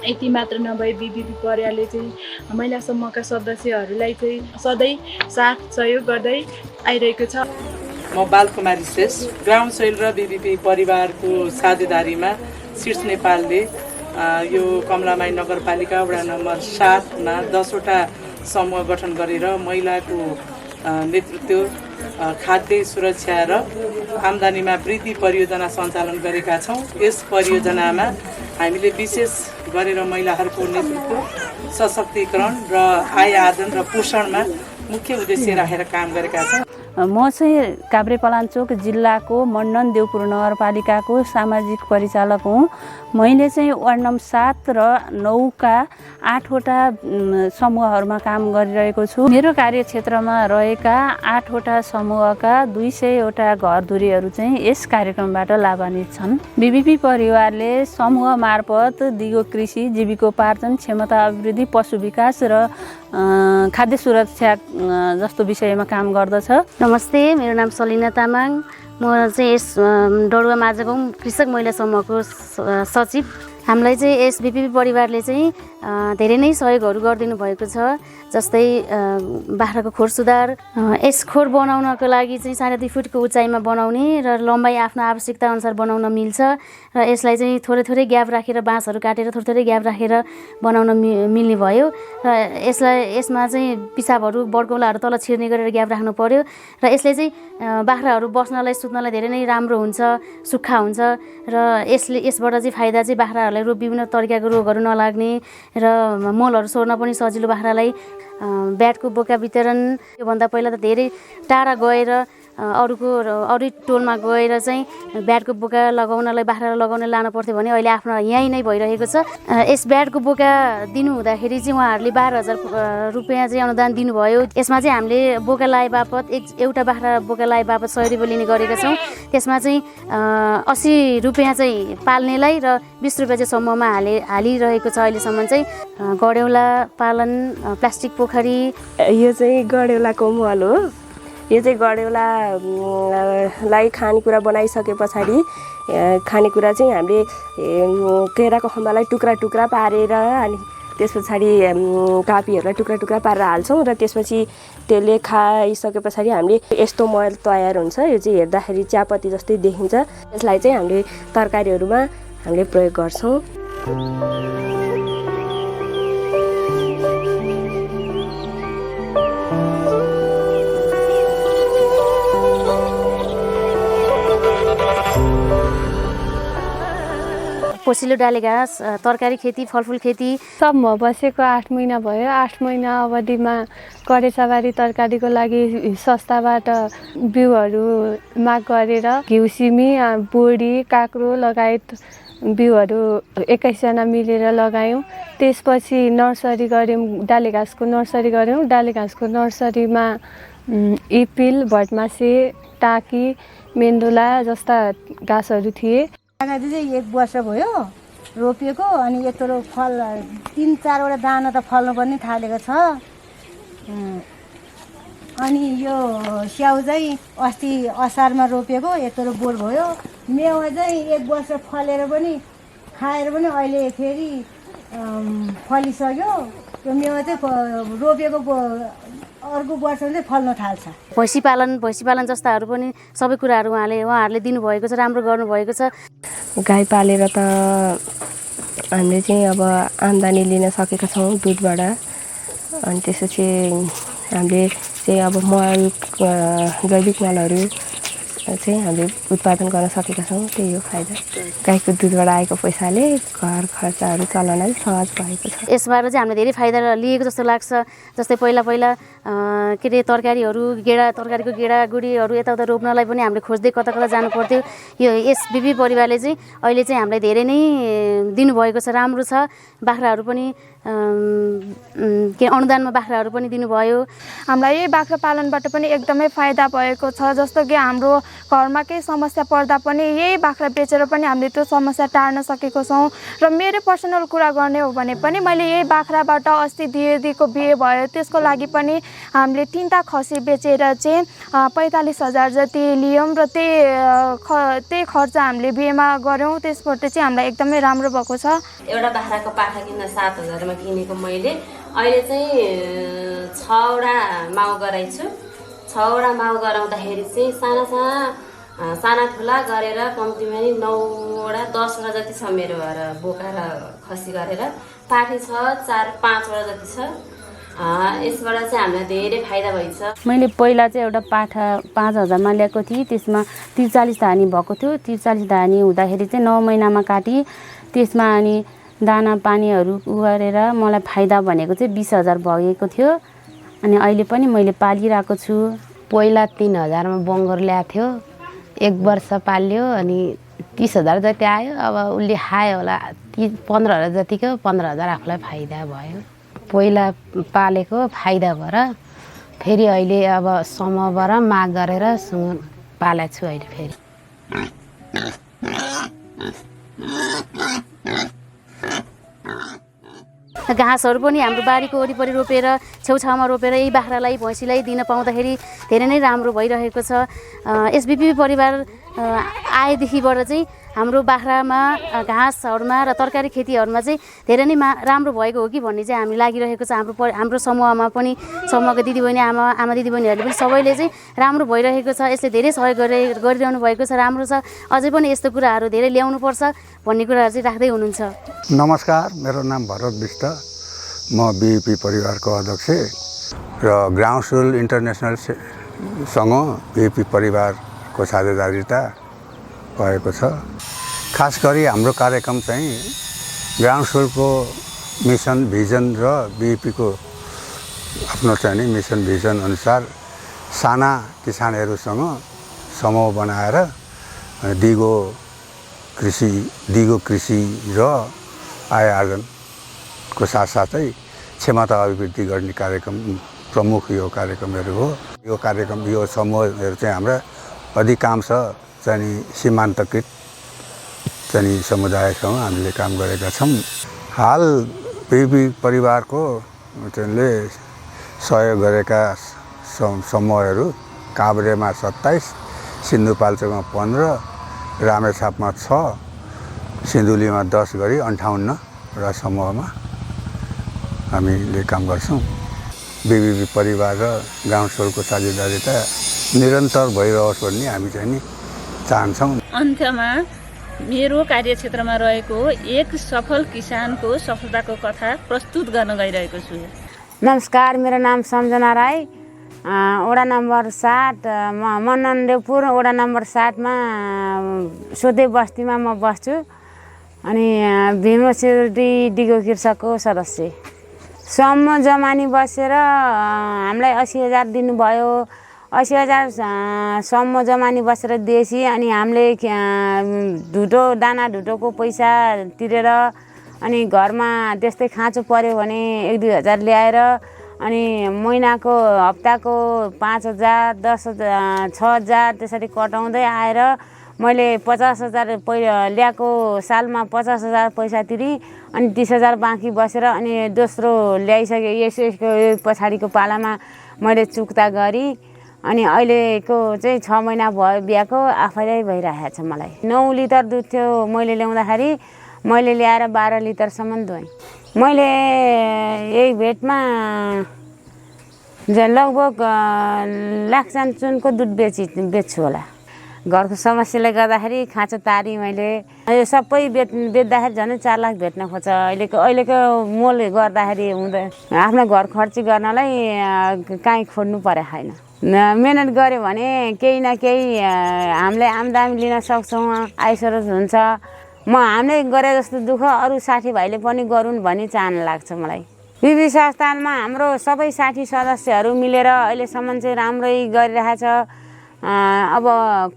यति मात्र नभए बिबिपी परिवारले चाहिँ महिला समूहका सदस्यहरूलाई चाहिँ सधैँ साथ सहयोग गर्दै आइरहेको छ। म बालकुमारी श्रेष्ठ ग्राउन्डस्वेल र बिबिपी परिवारको साझेदारीमा शीर्ष नेपालले यो कमलामाई नगरपालिका वडा नम्बर 7मा 10वटा समूह गठन गरेर महिलाको नेतृत्व खाद्य सुरक्षा र आम्दानीमा वृद्धि परियोजना सञ्चालन गरेका छौँ। यस परियोजनामा हामीले विशेष गरेर महिलाहरूको नेतृत्व, सशक्तिकरण र आय आर्जन र पोषणमा मुख्य उद्देश्य राखेर काम गरेका छौँ। म चाहिँ काभ्रेपलाञ्चोक जिल्लाको मण्डन देउपुर नगरपालिकाको सामाजिक परिचालक हुँ। मैले चाहिँ वार्ड नम्बर 7 र 9 का 8वटा समूहहरूमा काम गरिरहेको छु। मेरो कार्यक्षेत्रमा रहेका 8वटा समूहका 200वटा घरधुरीहरू चाहिँ यस कार्यक्रमबाट लाभान्वित छन्। बिबिपी परिवारले समूह मार्फत दिगो कृषि, जीविकोपार्जन, क्षमता अभिवृद्धि, पशु विकास र खाद्य सुरक्षा जस्तो विषयमा काम गर्दछ। नमस्ते, मेरो नाम सलिना तामाङ। म चाहिँ यस डडुवा माझागाउँ कृषक महिला समूहको सचिव। हामीलाई चाहिँ यस बिपिपी परिवारले चाहिँ धेरै नै सहयोगहरू गरिदिनु भएको छ। जस्तै बाख्राको खोर सुधार, यस खोर बनाउनको लागि चाहिँ 2.5 फुटको उचाइमा बनाउने र लम्बाइ आफ्नो आवश्यकता अनुसार बनाउन मिल्छ र यसलाई चाहिँ थोरै ग्याप राखेर बाँसहरू काटेर थोरै ग्याप राखेर बनाउन मिल्ने भयो र यसमा चाहिँ पिसाबहरू बड्कौलाहरू तल छिर्ने गरेर ग्याप राख्नु पर्यो र यसले चाहिँ बाख्राहरू बस्नलाई सुत्नलाई धेरै नै राम्रो हुन्छ, सुक्खा हुन्छ र यसबाट चाहिँ फाइदा चाहिँ बाख्राहरूलाई विभिन्न तरिकाको रोगहरू नलाग्ने र मलहरू सोर्न पनि सजिलो बाख्रालाई। ब्याटको बोका वितरण, योभन्दा पहिला त धेरै टाढा गएर अरू टोलमा गएर चाहिँ ब्याटको बोका लगाउनलाई बाख्रालाई लगाउन लानु पर्थ्यो भने अहिले आफ्नो यहीँ नै भइरहेको छ। यस ब्याटको बोका दिनु हुँदाखेरि चाहिँ उहाँहरूले 12,000 रुपियाँ चाहिँ अनुदान दिनुभयो। यसमा चाहिँ हामीले बोका लाए बापत एउटा बाख्रा बोका लाए बापत 100 रुपियाँ लिने गरेका छौँ। त्यसमा चाहिँ 80 रुपियाँ चाहिँ पाल्नेलाई र 20 रुपियाँ चाहिँ समूहमा हालिरहेको छ। अहिलेसम्म चाहिँ गडेउला पालन, प्लास्टिक पोखरी, यो चाहिँ गडेउलाको मल हो। यो चाहिँ गडेउलालाई खानेकुरा बनाइसके पछाडि खानेकुरा चाहिँ हामीले केराको खम्बालाई टुक्रा पारेर अनि त्यस पछाडि कापीहरूलाई टुक्रा पारेर हाल्छौँ र त्यसपछि त्यसले खाइसके पछाडि हामीले यस्तो मल तयार हुन्छ। यो चाहिँ हेर्दाखेरि चियापत्ती जस्तै देखिन्छ। यसलाई चाहिँ हामीले तरकारीहरूमा हामीले प्रयोग गर्छौँ। पोसिलो डाले घाँस, तरकारी खेती, फलफुल खेती सब म बसेको 8 महिना भयो। 8 महिना अवधिमा करेसाबारी तरकारीको लागि सस्ताबाट बिउहरू माग गरेर घिउ, सिमी, बोडी, काँक्रो लगायत बिउहरू 21 जना मिलेर लगायौँ। त्यसपछि नर्सरी गऱ्यौँ, डाले घाँसको नर्सरी गऱ्यौँ। डाले घाँसको नर्सरीमा इपिल, भटमासे, टाकी, मेन्दुला जस्ता घाँसहरू थिए। लगाइदिए चाहिँ 1 वर्ष भयो रोपेको अनि यत्रो फल 3-4वटा दाना त फल्नु पनि थालेको छ। अनि यो स्याउ चाहिँ अस्ति असारमा रोपेको यत्रो बोट भयो। मेवा चाहिँ 1 वर्ष फलेर पनि खाएर पनि अहिले फेरि फलिसक्यो। त्यो मेवा चाहिँ रोपेको अर्को वर्ष चाहिँ फल्न थाल्छ। भैँसी पालन जस्ताहरू पनि सबै कुराहरू उहाँहरूले दिनुभएको छ, राम्रो गर्नुभएको छ। गाई पालेर त हामीले चाहिँ अब आम्दानी लिन सकेका छौँ दुधबाट। अनि त्यसपछि हामीले चाहिँ अब मल, जैविक मलहरू चाहिँ हामीले उत्पादन गर्न सकेका छौँ। त्यही हो फाइदा। गाईको दुधबाट आएको पैसाले घर खर्चहरू चलाउन सहज भएको छ। यसबाट चाहिँ हामीले धेरै फाइदा लिएको जस्तो लाग्छ। जस्तै पहिला के अरे तरकारीको गेडागुडीहरू यताउता रोप्नलाई पनि हामीले खोज्दै कता जानु पर्थ्यो। यो यस बिपी परिवारले चाहिँ अहिले चाहिँ हामीलाई धेरै नै दिनुभएको छ, राम्रो छ। बाख्राहरू पनि के अनुदानमा बाख्राहरू पनि दिनुभयो। हामीलाई यही बाख्रा पालनबाट पनि एकदमै फाइदा भएको छ। जस्तो कि हाम्रो घरमा केही समस्या पर्दा पनि यही बाख्रा बेचेर पनि हामीले त्यो समस्या टार्न सकेको छौँ। र मेरो पर्सनल कुरा गर्ने हो भने पनि मैले यही बाख्राबाट अस्ति दिदीको बिहे भयो, त्यसको लागि पनि हामीले 3टा खसी बेचेर चाहिँ 45,000 जति लियौँ र त्यही खर्च हामीले बिहेमा गऱ्यौँ। त्यसबाट चाहिँ हामीलाई एकदमै राम्रो भएको छ। एउटा बाख्राको पाठा किन्न 7,000 मा किनेको मैले अहिले चाहिँ 6वटा माउ गराइछु। 6वटा माउ गराउँदाखेरि चाहिँ साना ठुला गरेर कम्तीमा नि 9वटा 10वटा जति छ मेरो बोका र खसी गरेर। पाठी छ 4-5वटा जति छ। यसबाट चाहिँ हामीलाई धेरै फाइदा भइछ। मैले पहिला चाहिँ एउटा पाठा 5,000 मा ल्याएको थिएँ, त्यसमा 43 धानी भएको थियो। 43 धानी हुँदाखेरि चाहिँ 9 महिनामा काटी त्यसमा अनि दाना पानीहरू गरेर मलाई फाइदा भनेको चाहिँ 20,000 भएको थियो। अनि अहिले पनि मैले पालिरहेको छु। पहिला 3,000 मा बङ्गर ल्याएको थियो, 1 वर्ष पाल्यो अनि 30,000 जति आयो। अब उसले खायो होला 15,000 जतिको, 15,000 आफूलाई फाइदा भयो। पहिला पालेको फाइदा भएर फेरि अहिले अब समूहबाट माग गरेर पालेको छु अहिले फेरि। घाँसहरू पनि हाम्रो बारीको वरिपरि रोपेर छेउछाउमा रोपेर यही बाख्रालाई भैँसीलाई दिन पाउँदाखेरि धेरै नै राम्रो भइरहेको छ। एसबिपी परिवार आएदेखिबाट चाहिँ हाम्रो बाख्रामा घाँसहरूमा र तरकारी खेतीहरूमा चाहिँ धेरै नै राम्रो भएको हो कि भन्ने चाहिँ हामी लागिरहेको छ। हाम्रो समूहमा पनि समूहका दिदीबहिनी आमा दिदीबहिनीहरूले पनि सबैले चाहिँ राम्रो भइरहेको छ। यसले धेरै सहयोग गरिरहनु भएको छ, राम्रो छ। अझै पनि यस्तो कुराहरू धेरै ल्याउनुपर्छ भन्ने कुराहरू चाहिँ राख्दै हुनुहुन्छ। नमस्कार, मेरो नाम भरत विष्ट, म बीपी परिवारको अध्यक्ष र ग्राउन्डस्वेल इन्टरनेसनलसँग बीपी परिवारको साझेदारीता भएको छ। खास गरी हाम्रो कार्यक्रम चाहिँ ग्राउन्डस्वेलको मिसन भिजन र बीपीको आफ्नो चाहिँ नि मिसन भिजन अनुसार साना किसानहरूसँग समूह बनाएर दिगो कृषि र आय आर्जनको साथसाथै क्षमता अभिवृद्धि गर्ने कार्यक्रम प्रमुख यो कार्यक्रमहरू हो। यो समूहहरू चाहिँ हाम्रा अधिकांश चाहिँ सीमान्तकृत चाहिँ समुदायसँग हामीले काम गरेका छौँ। हाल बीपी परिवारको ले सहयोग गरेका समूहहरू काभ्रेमा 27, सिन्धुपाल्चोकमा 15, रामेछापमा 6, सिन्धुलीमा 10 गरी 58 समूहमा हामीले काम गर्छौँ। बीपी परिवार र ग्राउन्डस्वेलको साझेदारीता निरन्तर भइरहोस् भन्ने हामी चाहिँ नि चाहन्छौँ। अन्त्यमा मेरो कार्यक्षेत्रमा रहेको एक सफल किसानको सफलताको कथा प्रस्तुत गर्न गइरहेको छु। नमस्कार, मेरो नाम सम्झना राई, वडा नम्बर 7 मननदेवपुर वडा नम्बर 7 मा सोधे बस्तीमा म बस्छु। अनि भीमसेडी दिगो कृषकको सदस्य। सम्म जमानी बसेर हामीलाई 80,000 दिनुभयो। 80,000 सम्म जमानी बसेर दिएपछि अनि हामीले दाना ढुटोको पैसा तिरेर अनि घरमा त्यस्तै खाँचो पर्यो भने 1-2 हजार ल्याएर अनि महिनाको हप्ताको 5,000, 10,000, 6,000 त्यसरी कटाउँदै आएर मैले 50,000 ल्याएको सालमा 50,000 पैसा तिरेँ। अनि 30,000 बाँकी बसेर अनि दोस्रो ल्याइसकेँ। यसको पछाडिको पालामा मैले चुक्ता गरेँ। अनि अहिलेको चाहिँ 6 महिना भयो बिहाको, आफैलाई भइरहेको छ। मलाई 9 लिटर दुध थियो मैले ल्याउँदाखेरि, मैले ल्याएर 12 लिटरसम्म दुहेँ। मैले यही भेटमा लगभग लाखसान चुनको दुध बेच्छु होला। घरको समस्याले गर्दाखेरि खाँचो तारी मैले यो सबै बेच्दाखेरि झन् 4 लाख भेट्न खोज्छ। अहिलेको मोल गर्दाखेरि हुँदैन। आफ्नो घर खर्च गर्नलाई काहीँ खोज्नु परे छैन। मेहनत गऱ्यो भने केही न केही हामीले आम्दानी लिन सक्छौँ, आय स्रोत हुन्छ। हामीले गरे जस्तो दुःख अरू साथीभाइले पनि गरून् भन्ने चाहना लाग्छ मलाई। बीपी संस्थानमा हाम्रो सबै साथी सदस्यहरू मिलेर अहिलेसम्म चाहिँ राम्रै गरिरहेछ। अब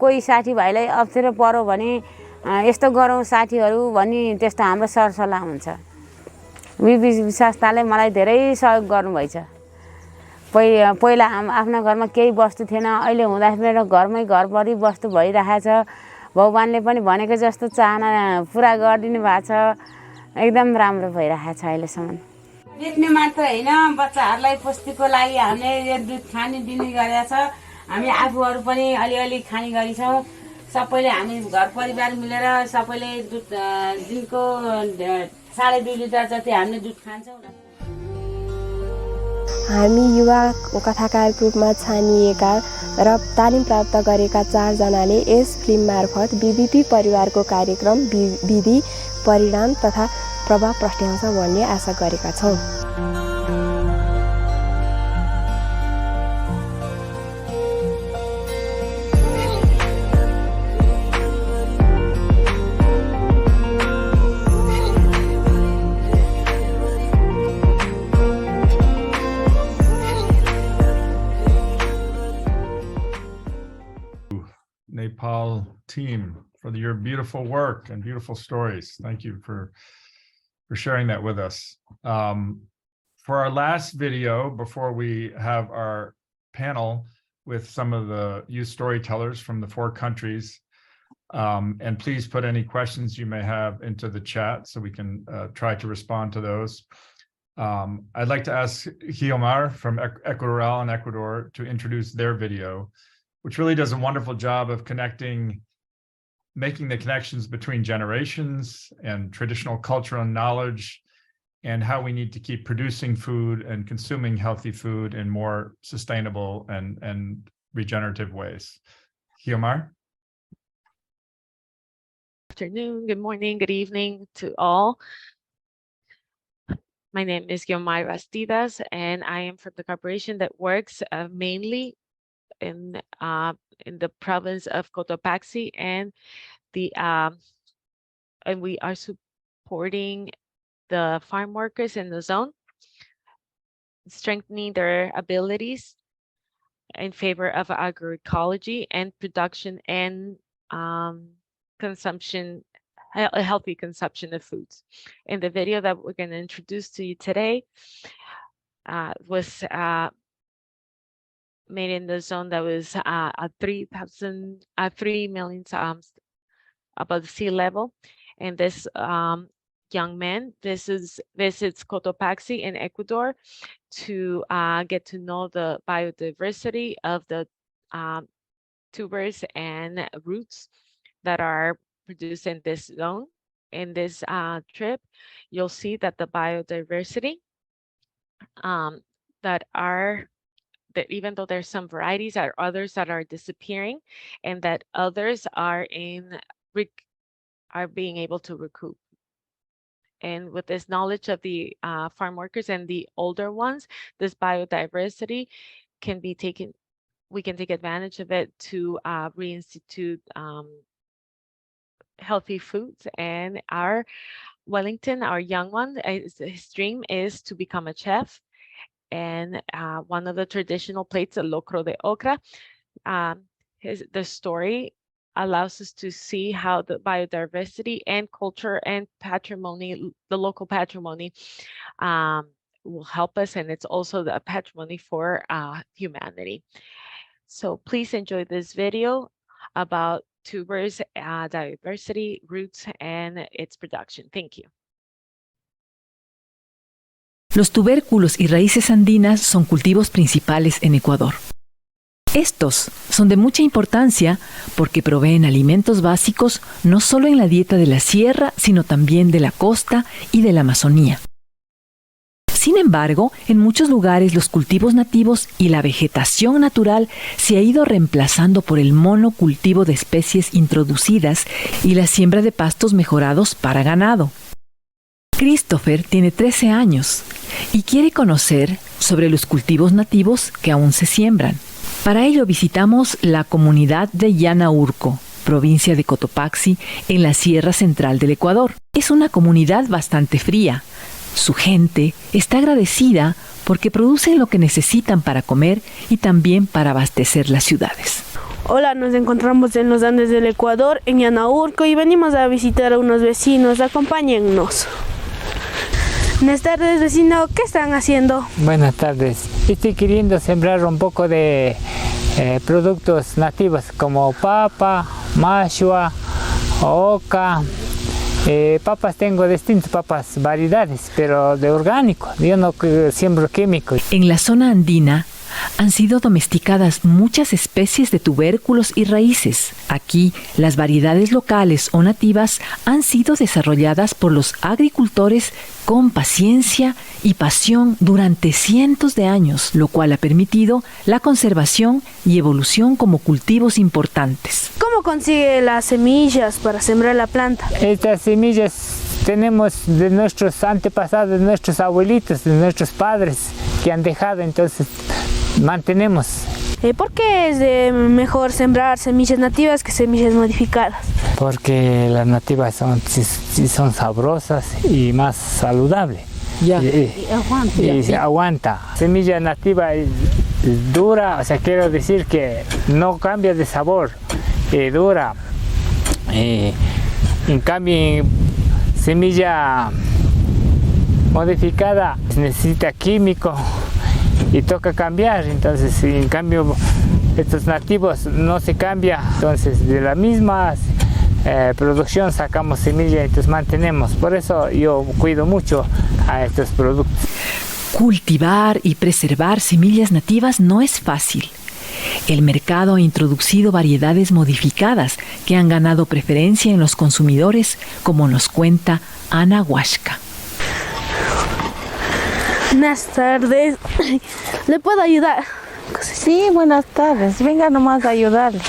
कोही साथीभाइलाई अप्ठ्यारो पर्यो भने यस्तो गरौँ साथीहरू भन्ने त्यस्तो हाम्रो सरसल्लाह हुन्छ। बिबी संस्थाले मलाई धेरै सहयोग गर्नुभएछ। पहिला आफ्ना घरमा केही वस्तु थिएन, अहिले हुँदा मेरो घरमै घरभरि वस्तु भइरहेछ। भगवानले पनि भनेको जस्तो चाहना पुरा गरिदिनु भएको छ। एकदम राम्रो भइरहेछ अहिलेसम्म। बेच्ने मात्र होइन, बच्चाहरूलाई पुष्टिको लागि हामीले यो दुध खाने दिने गरेका छ। हामी आफूहरू पनि अलिअलि खाने गरेछौँ। सबैले हामी घर परिवार मिलेर सबैले दुध दिनको 2.5 लिटर जति हामीले दुध खान्छौँ। हामी युवा कथाकारको रूपमा छानिएका र तालिम प्राप्त गरेका 4 जनाले यस फिल्म मार्फत बीबीपी परिवारको कार्यक्रम विधि, परिणाम तथा प्रभाव प्रस्ट्याउँछ भन्ने आशा गरेका छौँ। Nepal team for your beautiful work and beautiful stories. Thank you for sharing that with us. For our last video, before we have our panel with some of the youth storytellers from the 4 countries, and please put any questions you may have into the chat so we can try to respond to those. I'd like to ask Guiomar from Ecuador in Ecuador to introduce their video, which really does a wonderful job of making the connections between generations and traditional cultural knowledge and how we need to keep producing food and consuming healthy food in more sustainable and regenerative ways. Guiomar? Good afternoon, good morning, good evening to all. My name is Guiomar Bastidas, and I am from the corporation that works mainly in the province of Cotopaxi, and we are supporting the farm workers in the zone, strengthening their abilities in favor of agroecology and production and consumption, a healthy consumption of foods. In the video that we're going to introduce to you today was made in the zone that was 3 million above sea level, and this young man visits Cotopaxi in Ecuador to get to know the biodiversity of the tubers and roots that are produced in this zone. In this trip, you'll see that the biodiversity that even though there's some varieties, there are others that are disappearing, and that others are being able to recoup. And with this knowledge of the farm workers and the older ones, this biodiversity can be taken. We can take advantage of it to reinstitute healthy foods. And our Wellington, our young one, his dream is to become a chef. And one of the traditional plates, a locro de okra, the story allows us to see how the biodiversity and culture and patrimony, the local patrimony, will help us, and it's also the patrimony for humanity. So please enjoy this video about tubers, diversity, roots, and its production. Thank you. Los tubérculos y raíces andinas son cultivos principales en Ecuador. Estos son de mucha importancia porque proveen alimentos básicos no solo en la dieta de la sierra, sino también de la costa y de la Amazonía. Sin embargo, en muchos lugares los cultivos nativos y la vegetación natural se ha ido reemplazando por el monocultivo de especies introducidas y la siembra de pastos mejorados para ganado. Christopher tiene 13 años y quiere conocer sobre los cultivos nativos que aún se siembran. Para ello visitamos la comunidad de Yanaurco, provincia de Cotopaxi, en la Sierra Central del Ecuador. Es una comunidad bastante fría. Su gente está agradecida porque producen lo que necesitan para comer y también para abastecer las ciudades. Hola, nos encontramos en los Andes del Ecuador, en Yanaurco, y venimos a visitar a unos vecinos. Acompáñennos. Buenas tardes, vecino. ¿Qué están haciendo? Buenas tardes. Estoy queriendo sembrar un poco de productos nativos como papa, mashua, oca. Papas tengo distintas papas, variedades, pero de orgánico. Yo no siembro químicos. En la zona andina han sido domesticadas muchas especies de tubérculos y raíces. Aquí, las variedades locales o nativas han sido desarrolladas por los agricultores con paciencia y pasión durante cientos de años, lo cual ha permitido la conservación y evolución como cultivos importantes. ¿Cómo consigue las semillas para sembrar la planta? Estas semillas tenemos de nuestros antepasados, de nuestros abuelitos, de nuestros padres que han dejado, entonces mantenemos. ¿Por qué es mejor sembrar semillas nativas que semillas modificadas? Porque las nativas son sabrosas y más saludables. Y aguanta. Semilla nativa es dura, o sea, quiero decir que no cambia de sabor, dura. En cambio, semilla modificada necesita químico y toca cambiar. Entonces, en cambio, estos nativos no se cambia. Entonces, de la misma producción sacamos semilla y entonces mantenemos. Por eso yo cuido mucho a estos productos. Cultivar y preservar semillas nativas no es fácil. El mercado ha introducido variedades modificadas que han ganado preferencia en los consumidores, como nos cuenta Ana Huasca. Buenas tardes. ¿Le puedo ayudar? Sí, buenas tardes. Venga nomás a ayudarle.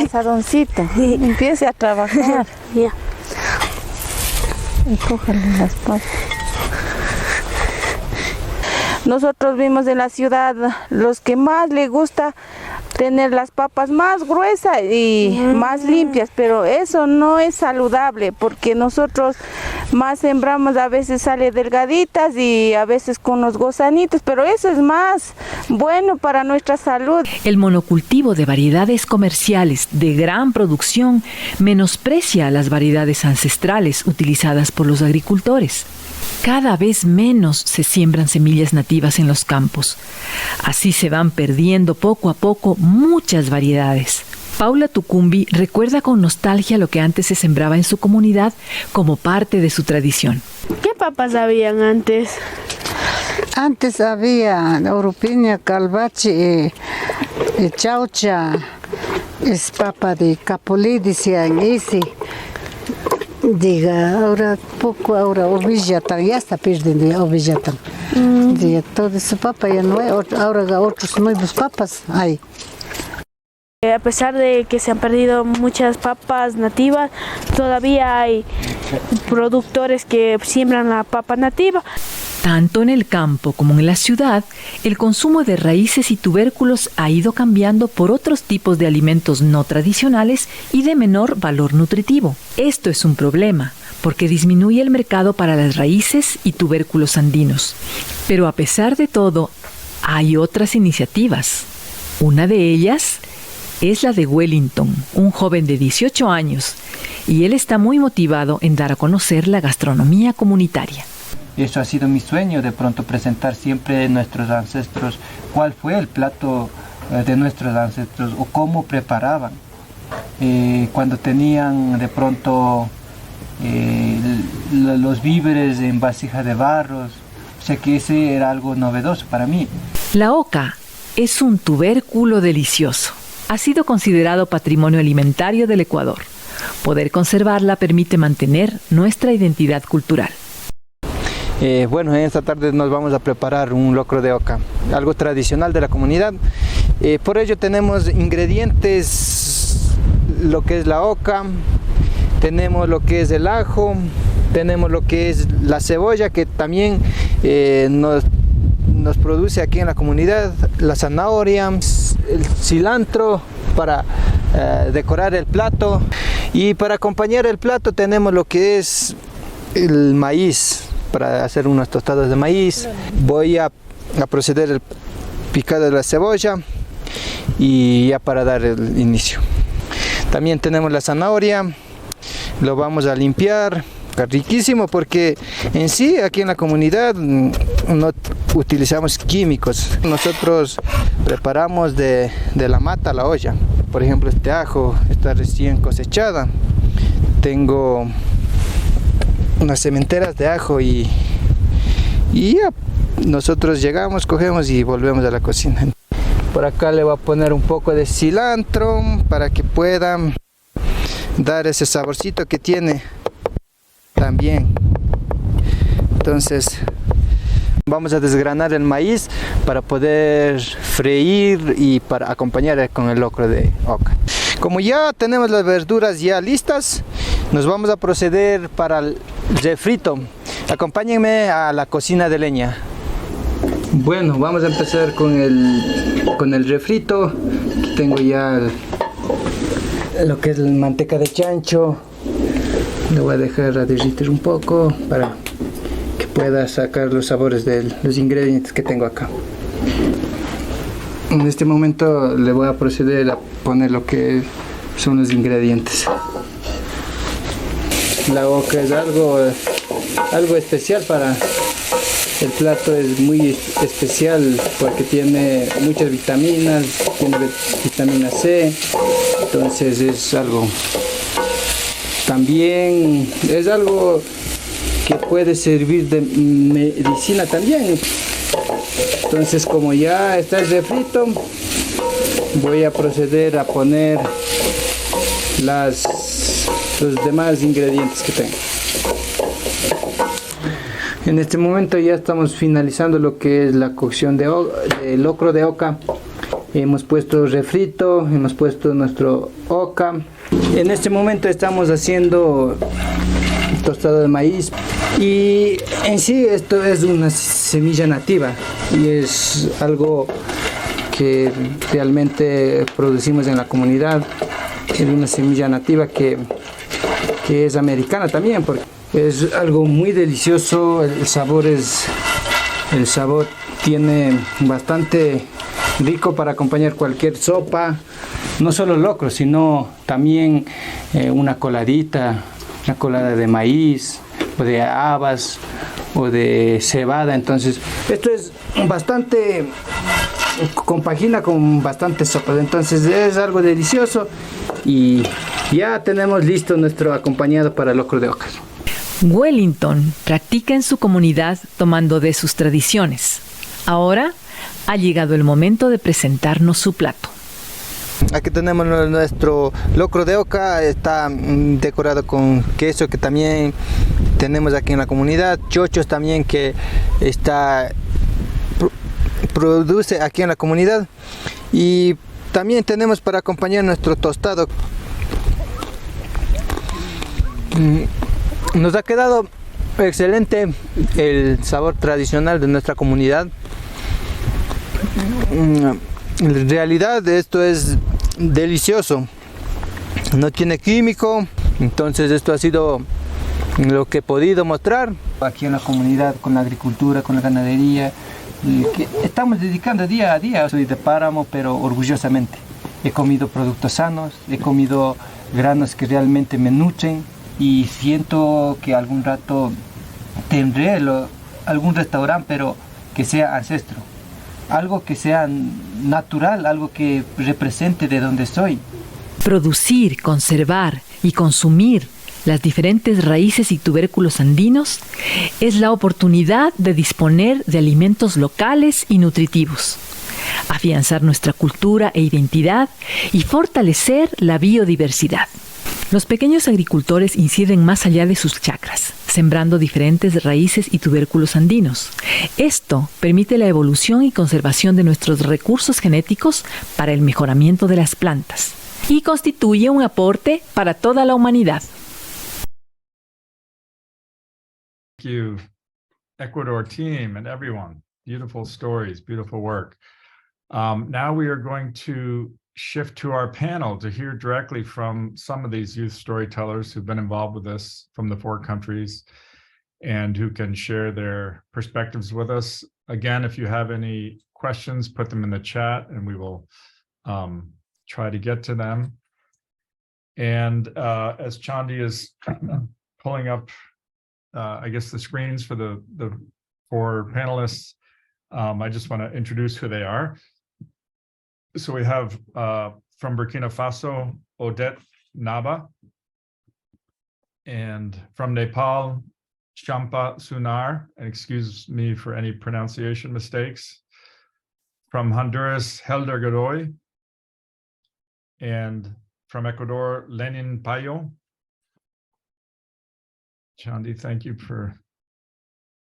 Casaroncito, empiece a trabajar. Ya. Y cójale las papas. Nosotros vimos en la ciudad los que más les gusta tener las papas más gruesas y más limpias, pero eso no es saludable porque nosotros más sembramos, a veces sale delgaditas y a veces con los gusanitos, pero eso es más bueno para nuestra salud. El monocultivo de variedades comerciales de gran producción menosprecia a las variedades ancestrales utilizadas por los agricultores. Cada vez menos se siembran semillas nativas en los campos. Así se van perdiendo poco a poco muchas variedades. Paula Tucumbi recuerda con nostalgia lo que antes se sembraba en su comunidad como parte de su tradición. ¿Qué papas habían antes? Antes había Europiña, Calvache, Chaucha, es papa de Capulí, decían ese. Diga, ahora ovillatan, ya está perdiendo ovillatan. Diga, todo ese papa ya no hay, ahora otros nuevos papas hay. A pesar de que se han perdido muchas papas nativas, todavía hay productores que siembran la papa nativa. Tanto en el campo como en la ciudad, el consumo de raíces y tubérculos ha ido cambiando por otros tipos de alimentos no tradicionales y de menor valor nutritivo. Esto es un problema, porque disminuye el mercado para las raíces y tubérculos andinos. Pero a pesar de todo, hay otras iniciativas. Una de ellas es la de Wellington, un joven de 18 años, y él está muy motivado en dar a conocer la gastronomía comunitaria. Eso ha sido mi sueño, de pronto presentar siempre a nuestros ancestros cuál fue el plato de nuestros ancestros o cómo preparaban. Cuando tenían de pronto los víveres en vasija de barros, o sea que ese era algo novedoso para mí. La oca es un tubérculo delicioso. Ha sido considerado patrimonio alimentario del Ecuador. Poder conservarla permite mantener nuestra identidad cultural. Bueno, en esta tarde nos vamos a preparar un locro de oca, algo tradicional de la comunidad. Por ello tenemos ingredientes, lo que es la oca, tenemos lo que es el ajo, tenemos lo que es la cebolla que también nos produce aquí en la comunidad, la zanahoria, el cilantro para decorar el plato, y para acompañar el plato tenemos lo que es el maíz, para hacer unas tostadas de maíz. Voy a proceder el picado de la cebolla y ya para dar el inicio. También tenemos la zanahoria, lo vamos a limpiar. Riquísimo porque en sí aquí en la comunidad no utilizamos químicos. Nosotros preparamos de la mata a la olla. Por ejemplo, este ajo está recién cosechada. Tengo unas sementeras de ajo y ya nosotros llegamos, cogemos y volvemos a la cocina. Por acá le voy a poner un poco de cilantro para que pueda dar ese saborcito que tiene también. Entonces vamos a desgranar el maíz para poder freír y para acompañar con el locro de oca. Como ya tenemos las verduras ya listas, nos vamos a proceder para el refrito. Acompáñenme a la cocina de leña. Bueno, vamos a empezar con el refrito. Aquí tengo ya lo que es la manteca de chancho. Lo voy a dejar a derretir un poco para que pueda sacar los sabores de los ingredientes que tengo acá. En este momento le voy a proceder a poner lo que son los ingredientes. La oca es algo especial para el plato, es muy especial porque tiene muchas vitaminas, tiene vitamina C, entonces es algo también, es algo que puede servir de medicina también. Entonces, como ya está el refrito, voy a proceder a poner los demás ingredientes que tengo. En este momento ya estamos finalizando lo que es la cocción de locro de oca. Hemos puesto refrito, hemos puesto nuestro oca. En este momento estamos haciendo tostado de maíz y en sí esto es una semilla nativa y es algo que realmente producimos en la comunidad. Es una semilla nativa que es americana también, porque es algo muy delicioso. El sabor tiene bastante rico para acompañar cualquier sopa, no solo locro, sino también una coladita, una colada de maíz o de habas o de cebada. Entonces esto es bastante, compagina con bastantes sopas, entonces es algo delicioso y ya tenemos listo nuestro acompañado para locro de ocas. Wellington practica en su comunidad tomando de sus tradiciones. Ahora ha llegado el momento de presentarnos su plato. Aquí tenemos nuestro locro de oca, está decorado con queso que también tenemos aquí en la comunidad, chochos también que produce aquí en la comunidad, y también tenemos para acompañar nuestro tostado. Nos ha quedado excelente el sabor tradicional de nuestra comunidad. En realidad esto es delicioso, no tiene químico, entonces esto ha sido lo que he podido mostrar aquí en la comunidad, con la agricultura, con la ganadería, que estamos dedicando día a día. Soy de páramo, pero orgullosamente. He comido productos sanos, he comido granos que realmente me nutren y siento que algún rato tendré algún restaurante, pero que sea ancestro. Algo que sea natural, algo que represente de donde soy. Producir, conservar y consumir las diferentes raíces y tubérculos andinos es la oportunidad de disponer de alimentos locales y nutritivos, afianzar nuestra cultura e identidad y fortalecer la biodiversidad. Los pequeños agricultores inciden más allá de sus chacras, sembrando diferentes raíces y tubérculos andinos. Esto permite la evolución y conservación de nuestros recursos genéticos para el mejoramiento de las plantas y constituye un aporte para toda la humanidad. Thank you, Ecuador team and everyone. Beautiful stories, beautiful work. Now we are going to shift to our panel to hear directly from some of these youth storytellers who've been involved with this from the 4 countries and who can share their perspectives with us. Again, if you have any questions, put them in the chat and we will try to get to them. And as Chandi is pulling up, I guess, the screens for the four panelists, I just want to introduce who they are. So we have from Burkina Faso, Odette Naba, and from Nepal, Champa Sunar, and excuse me for any pronunciation mistakes. From Honduras, Helder Godoy, and from Ecuador, Lenin Payo. Chandi, thank you for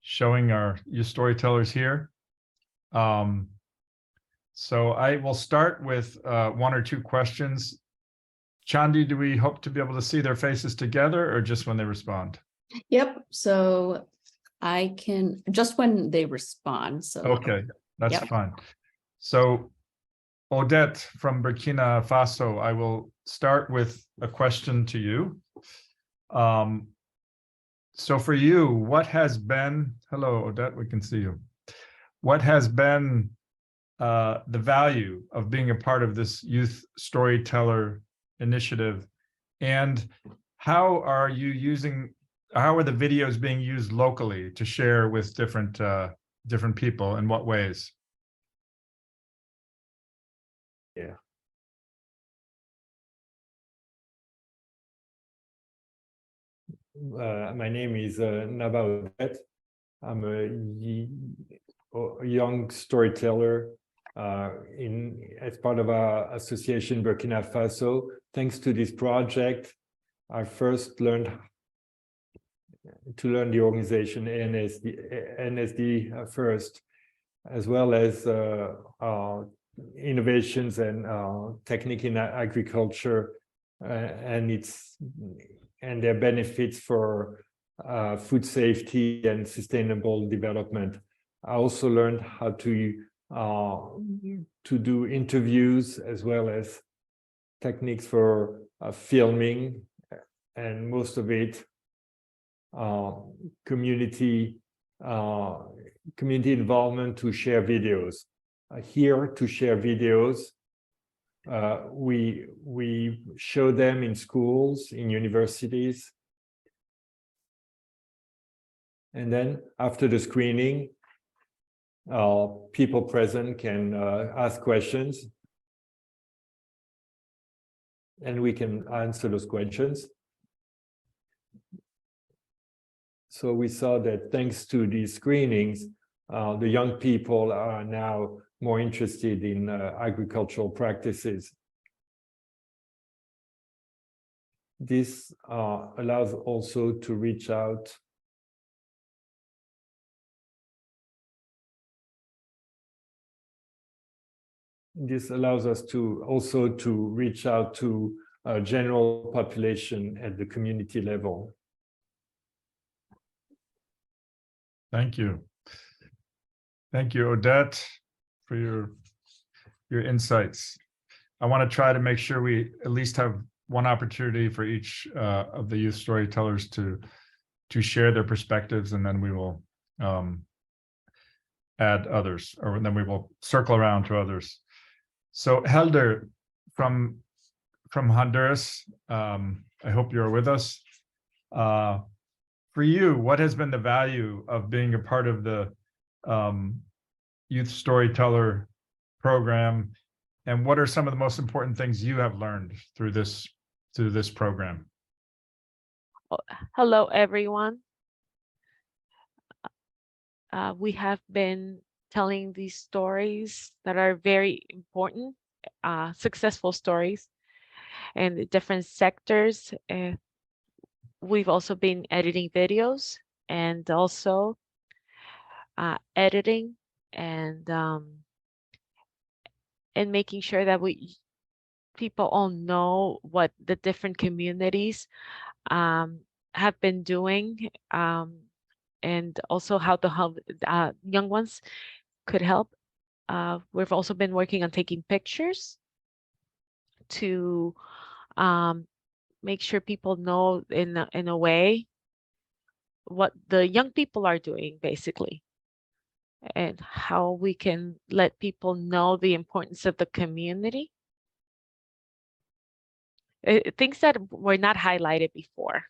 showing your storytellers here. So I will start with one or two questions. Chandi, do we hope to be able to see their faces together or just when they respond? Yep. So I can just when they respond. So okay, that's yep. fine. So Odette from Burkina Faso, I will start with a question to you. So for you, what has been, hello, Odette, we can see you. What has been the value of being a part of this youth storyteller initiative, and how are the videos being used locally to share with different people? In what ways? Yeah. My name is Naba Odette. I'm a young storyteller as part of our association Burkina Faso. Thanks to this project, I first learned the organization NSD first, as well as innovations and technique in agriculture and their benefits for food safety and sustainable development. I also learned how to do interviews as well as techniques for filming, and most of it community involvement to share videos. Here to share videos, we show them in schools, in universities, and then after the screening, people present can ask questions, and we can answer those questions. So we saw that thanks to these screenings, the young people are now more interested in agricultural practices. This allows also to reach out This allows us to also reach out to general population at the community level. Thank you. Thank you, Odette, for your insights. I want to try to make sure we at least have one opportunity for each of the youth storytellers to share their perspectives, and then we will add others, or then we will circle around to others. So Helder from Honduras, I hope you're with us. For you, what has been the value of being a part of the youth storyteller program, and what are some of the most important things you have learned through this program? Hello, everyone. We have been telling these stories that are very important, successful stories in the different sectors. We've also been editing videos and also editing and making sure that people all know what the different communities have been doing, and also how the young ones could help. We've also been working on taking pictures to make sure people know in a way what the young people are doing, basically, and how we can let people know the importance of the community. things that were not highlighted before.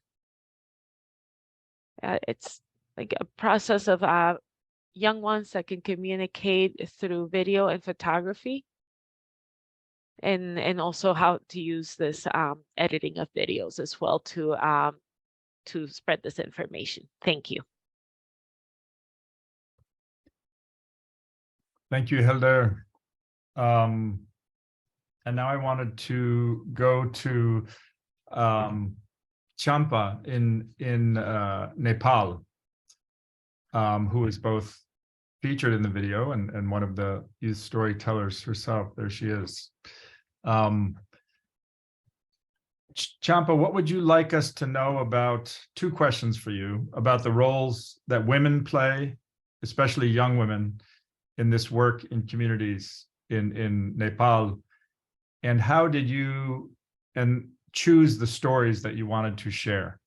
It's like a process of young ones that can communicate through video and photography, and also how to use this editing of videos as well to spread this information. Thank you. Thank you, Hilda. And now I wanted to go to Champa in Nepal, who is both featured in the video and one of the youth storytellers herself. There she is. Champa, what would you like us to know about, two questions for you, about the roles that women play, especially young women, in this work in communities in Nepal, and how did you choose the stories that you wanted to share?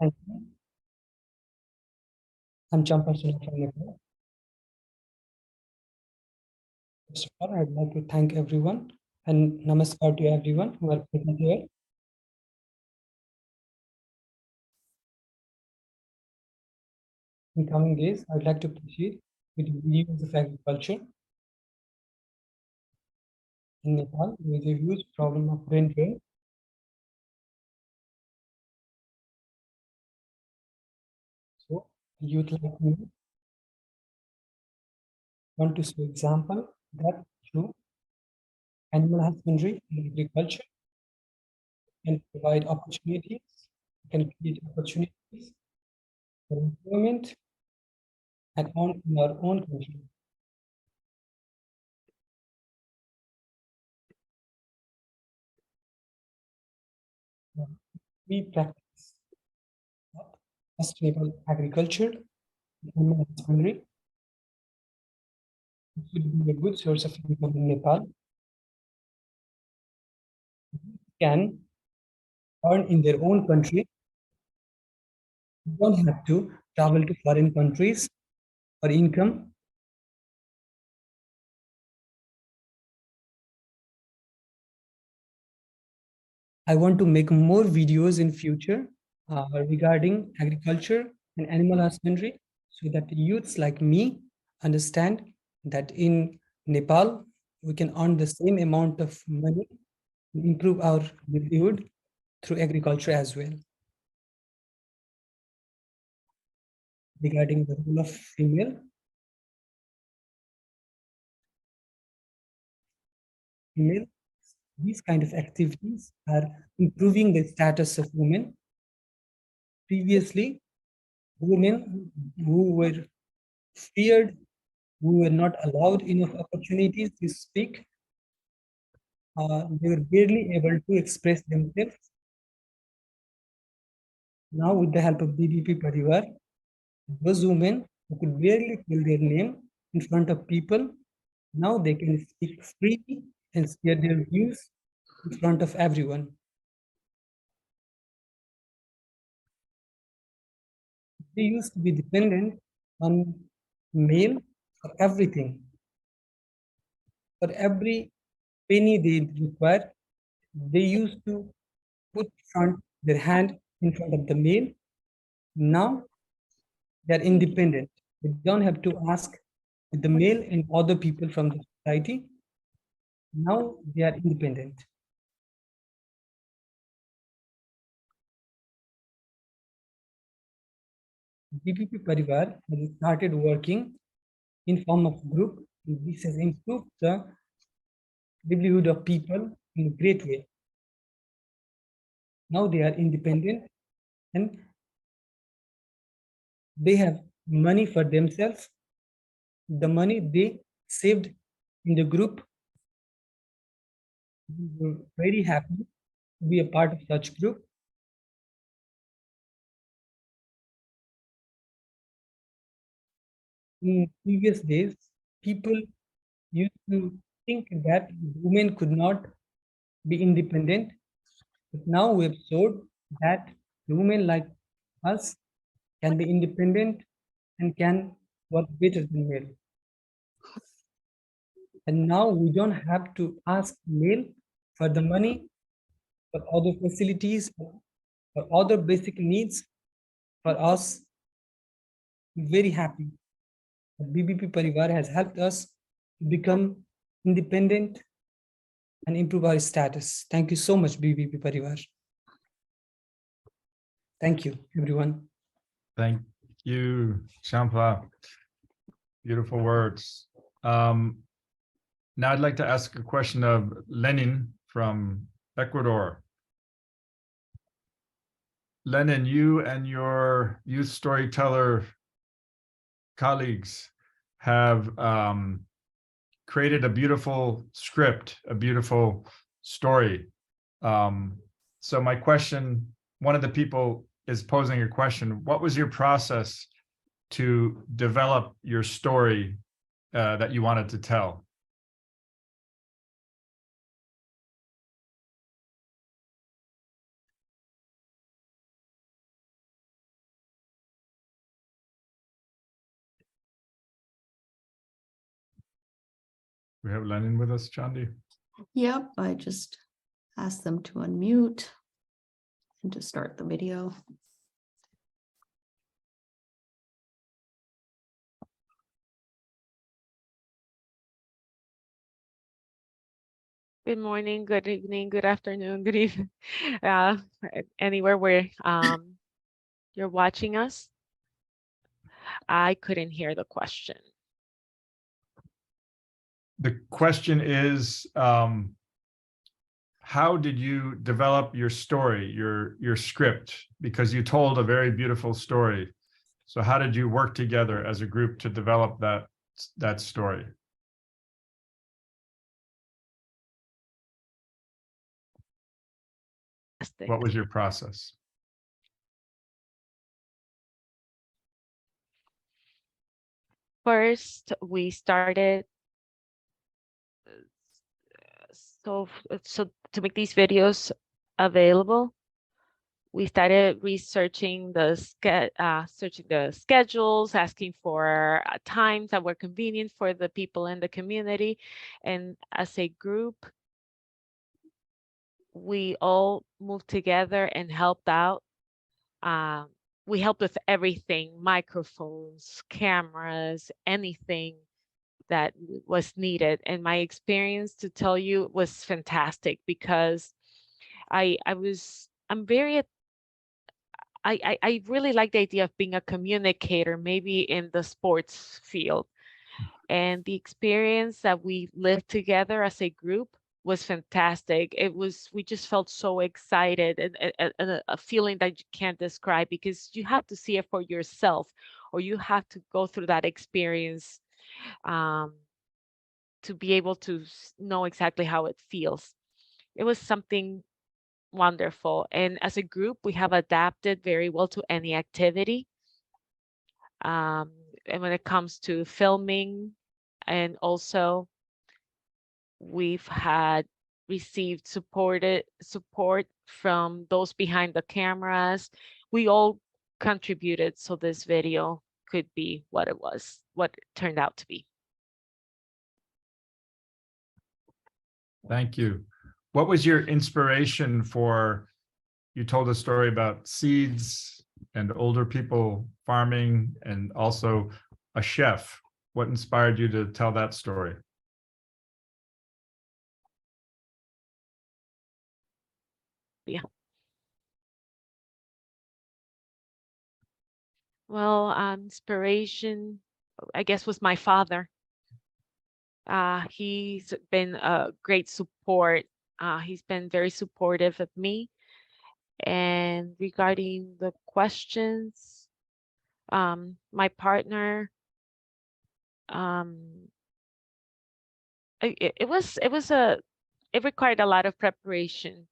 Thank you. I'm Champa from Nepal. First of all, I'd like to thank everyone and namaskar to everyone who are present here. In coming days, I'd like to proceed with the views of agriculture. In Nepal, there is a huge problem of rain drain. So, youth like me want to show example that through animal husbandry and agriculture can provide opportunities, can create opportunities for employment and on in our own country. We practice sustainable agriculture, animal husbandry. It should be a good source of income in Nepal. Can earn in their own country. You don't have to travel to foreign countries for income. I want to make more videos in future regarding agriculture and animal husbandry, so that youths like me understand that in Nepal, we can earn the same amount of money and improve our livelihood through agriculture as well. Regarding the role of female, these kind of activities are improving the status of women. Previously, women who were feared, who were not allowed enough opportunities to speak, they were barely able to express themselves. Now, with the help of BBP Parivar, those women who could barely tell their name in front of people, now they can speak freely and share their views in front of everyone. They used to be dependent on male for everything. For every penny they require, they used to put their hand in front of the male. Now they are independent. They don't have to ask the male and other people from the society. Now they are independent. BPP Parivar has started working in form of group. This has improved the livelihood of people in a great way. Now they are independent and they have money for themselves. The money they saved in the group. We were very happy to be a part of such group. in previous days, people used to think that women could not be independent, but now we have showed that women like us can be independent and can work better than male. And now we don't have to ask male for the money, for other facilities, for other basic needs. For us, very happy. BBP Parivar has helped us to become independent and improve our status. Thank you so much, BBP Parivar. Thank you, everyone. Thank you, Champa. Beautiful words. Now I'd like to ask a question of Lenin from Ecuador. Lenin, you and your youth storyteller colleagues have created a beautiful script, a beautiful story. So my question, one of the people is posing a question: what was your process to develop your story that you wanted to tell? We have Lenin with us, Chandi. Yep, I just asked them to unmute and to start the video. Good morning, good evening, good afternoon, good evening, anywhere where you're watching us. I couldn't hear the question. The question is, how did you develop your story, your script? Because you told a very beautiful story. So how did you work together as a group to develop that story? What was your process? First, we started so to make these videos available, we started researching the schedules, asking for times that were convenient for the people in the community, and as a group, we all moved together and helped out. We helped with everything: microphones, cameras, anything that was needed. And my experience, to tell you, was fantastic, because I really like the idea of being a communicator, maybe in the sports field. And the experience that we lived together as a group was fantastic. We just felt so excited, and a feeling that you can't describe, because you have to see it for yourself, or you have to go through that experience to be able to know exactly how it feels. It was something wonderful. And as a group, we have adapted very well to any activity. And when it comes to filming, and also we've received support from those behind the cameras. We all contributed so this video could be what it turned out to be. Thank you. What was your inspiration for, you told a story about seeds and older people farming and also a chef. What inspired you to tell that story? Yeah. Well, inspiration, I guess, was my father. He's been a great support. He's been very supportive of me. And regarding the questions, my partner, it required a lot of preparation,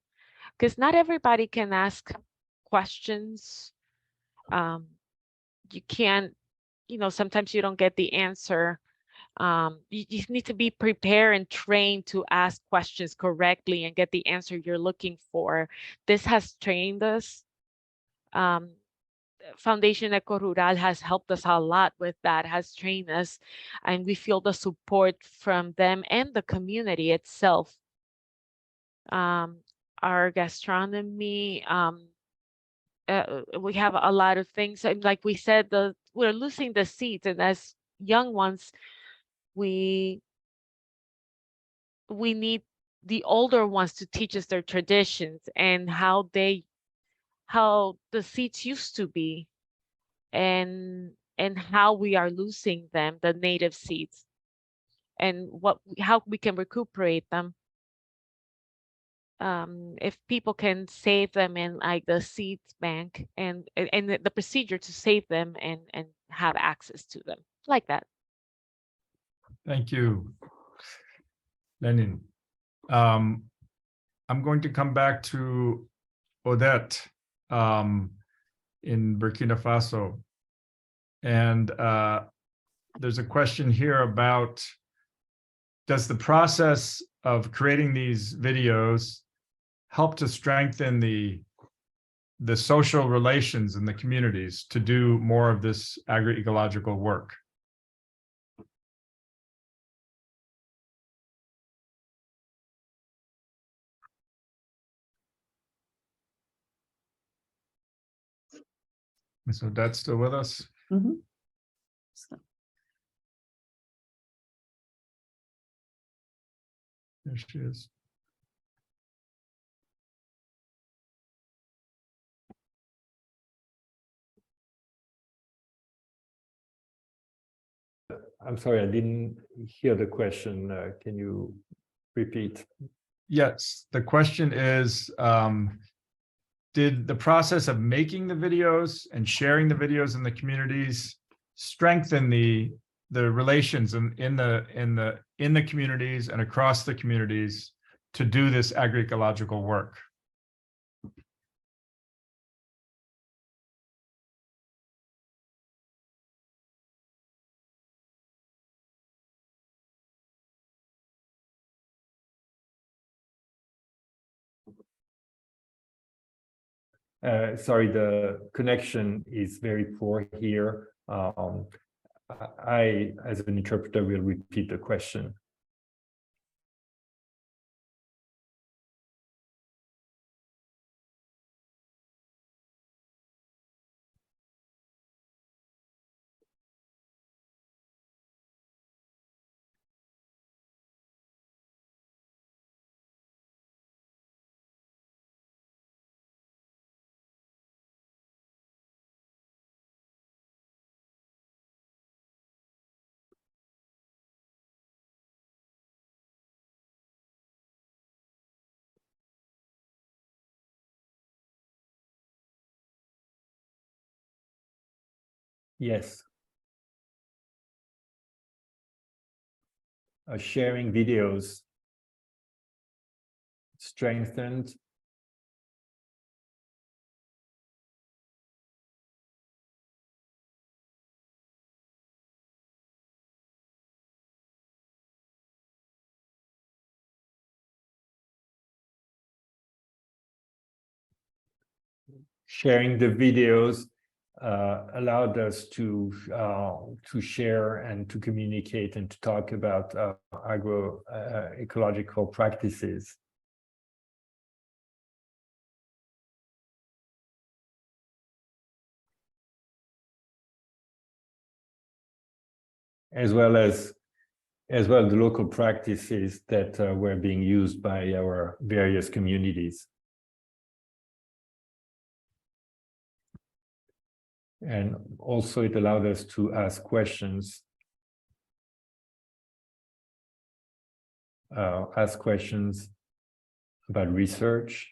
because not everybody can ask questions. You can't sometimes you don't get the answer. You just need to be prepared and trained to ask questions correctly and get the answer you're looking for. This has trained us. Foundation Eco Rural has helped us a lot with that, has trained us, and we feel the support from them and the community itself. Our gastronomy, we have a lot of things, and like we said, we're losing the seeds, and as young ones, we need the older ones to teach us their traditions and how the seeds used to be, and how we are losing them, the native seeds, and how we can recuperate them. If people can save them in like the seeds bank and the procedure to save them and have access to them like that. Thank you, Lenin. I'm going to come back to Odette in Burkina Faso. And there's a question here about, does the process of creating these videos help to strengthen the social relations in the communities to do more of this agroecological work? Ms. Odette still with us? Mm-hmm. There she is. I'm sorry, I didn't hear the question. Can you repeat? Yes, the question is, did the process of making the videos and sharing the videos in the communities strengthen the relations in the communities and across the communities to do this agroecological work? Sorry, the connection is very poor here. I, as an interpreter, will repeat the question. Yes. Sharing videos strengthened sharing the videos allowed us to share and to communicate and to talk about agroecological practices. As well the local practices that were being used by our various communities. And also it allowed us to ask questions. About research.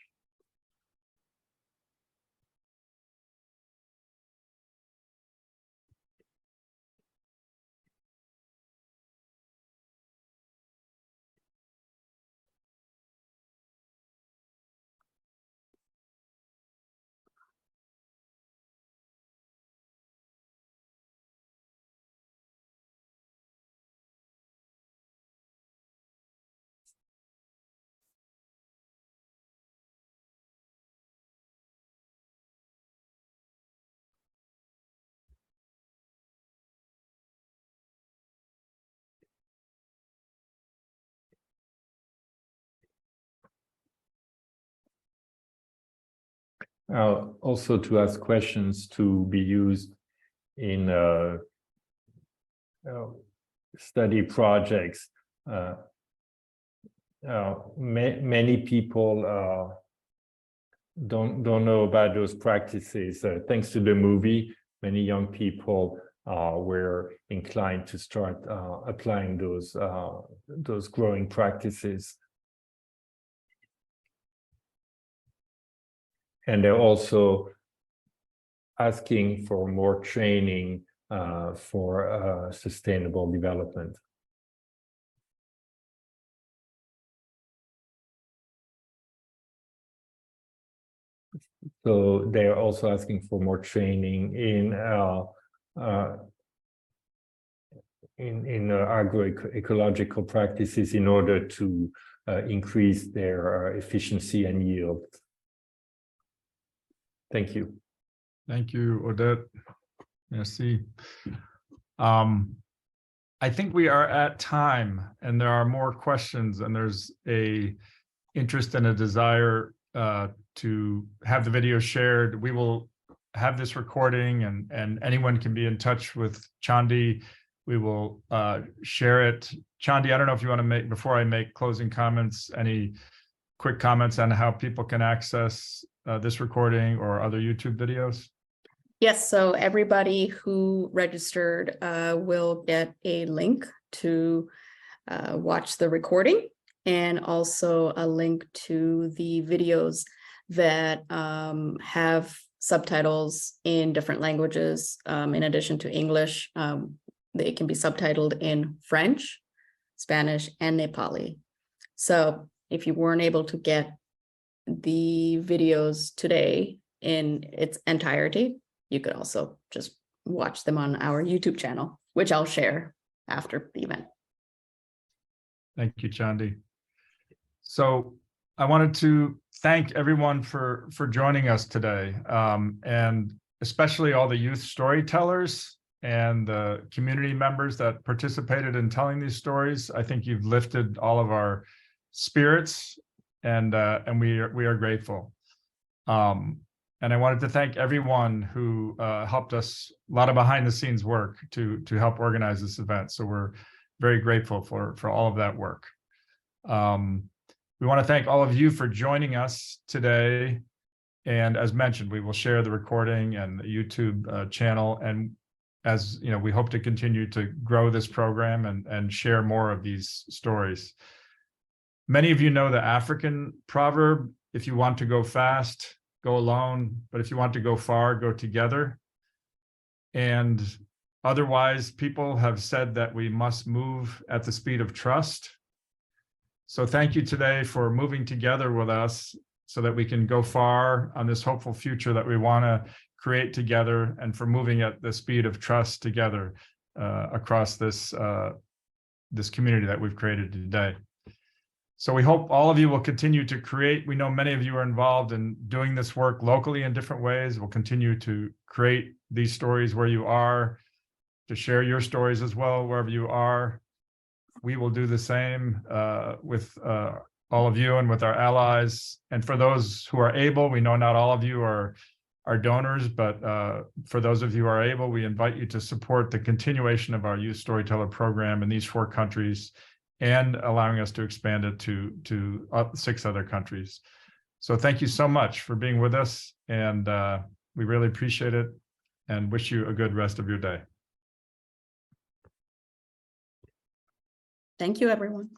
also to ask questions to be used in study projects. Many people don't know about those practices. Thanks to the movie, many young people were inclined to start applying those growing practices. And they're also asking for more training for sustainable development. So they are also asking for more training in agroecological practices in order to increase their efficiency and yield. Thank you. Thank you, Odette. Merci. I think we are at time, and there are more questions, and there's a interest and a desire to have the video shared. We will have this recording, and anyone can be in touch with Chandi. We will share it. Chandi, I don't know if you want to make, before I make closing comments, any quick comments on how people can access this recording or other YouTube videos? Yes, so everybody who registered will get a link to watch the recording, and also a link to the videos that have subtitles in different languages. In addition to English, they can be subtitled in French, Spanish, and Nepali. So if you weren't able to get the videos today in its entirety, you could also just watch them on our YouTube channel, which I'll share after the event. Thank you, Chandi. So I wanted to thank everyone for joining us today, and especially all the youth storytellers and the community members that participated in telling these stories. I think you've lifted all of our spirits, and we are grateful. And I wanted to thank everyone who helped us, a lot of behind the scenes work to help organize this event. So we're very grateful for all of that work. We want to thank all of you for joining us today. And as mentioned, we will share the recording and the YouTube channel. And as you know, we hope to continue to grow this program and share more of these stories. Many of you know the African proverb, if you want to go fast, go alone, but if you want to go far, go together. And otherwise, people have said that we must move at the speed of trust. So thank you today for moving together with us so that we can go far on this hopeful future that we want to create together, and for moving at the speed of trust together across this community that we've created today. So we hope all of you will continue to create. We know many of you are involved in doing this work locally in different ways. We'll continue to create these stories where you are, to share your stories as well wherever you are. We will do the same with all of you and with our allies. And for those who are able, we know not all of you are donors, but for those of you who are able, we invite you to support the continuation of our Youth Storyteller program in these 4 countries, and allowing us to expand it to 6 other countries. So thank you so much for being with us, and we really appreciate it, and wish you a good rest of your day. Thank you, everyone.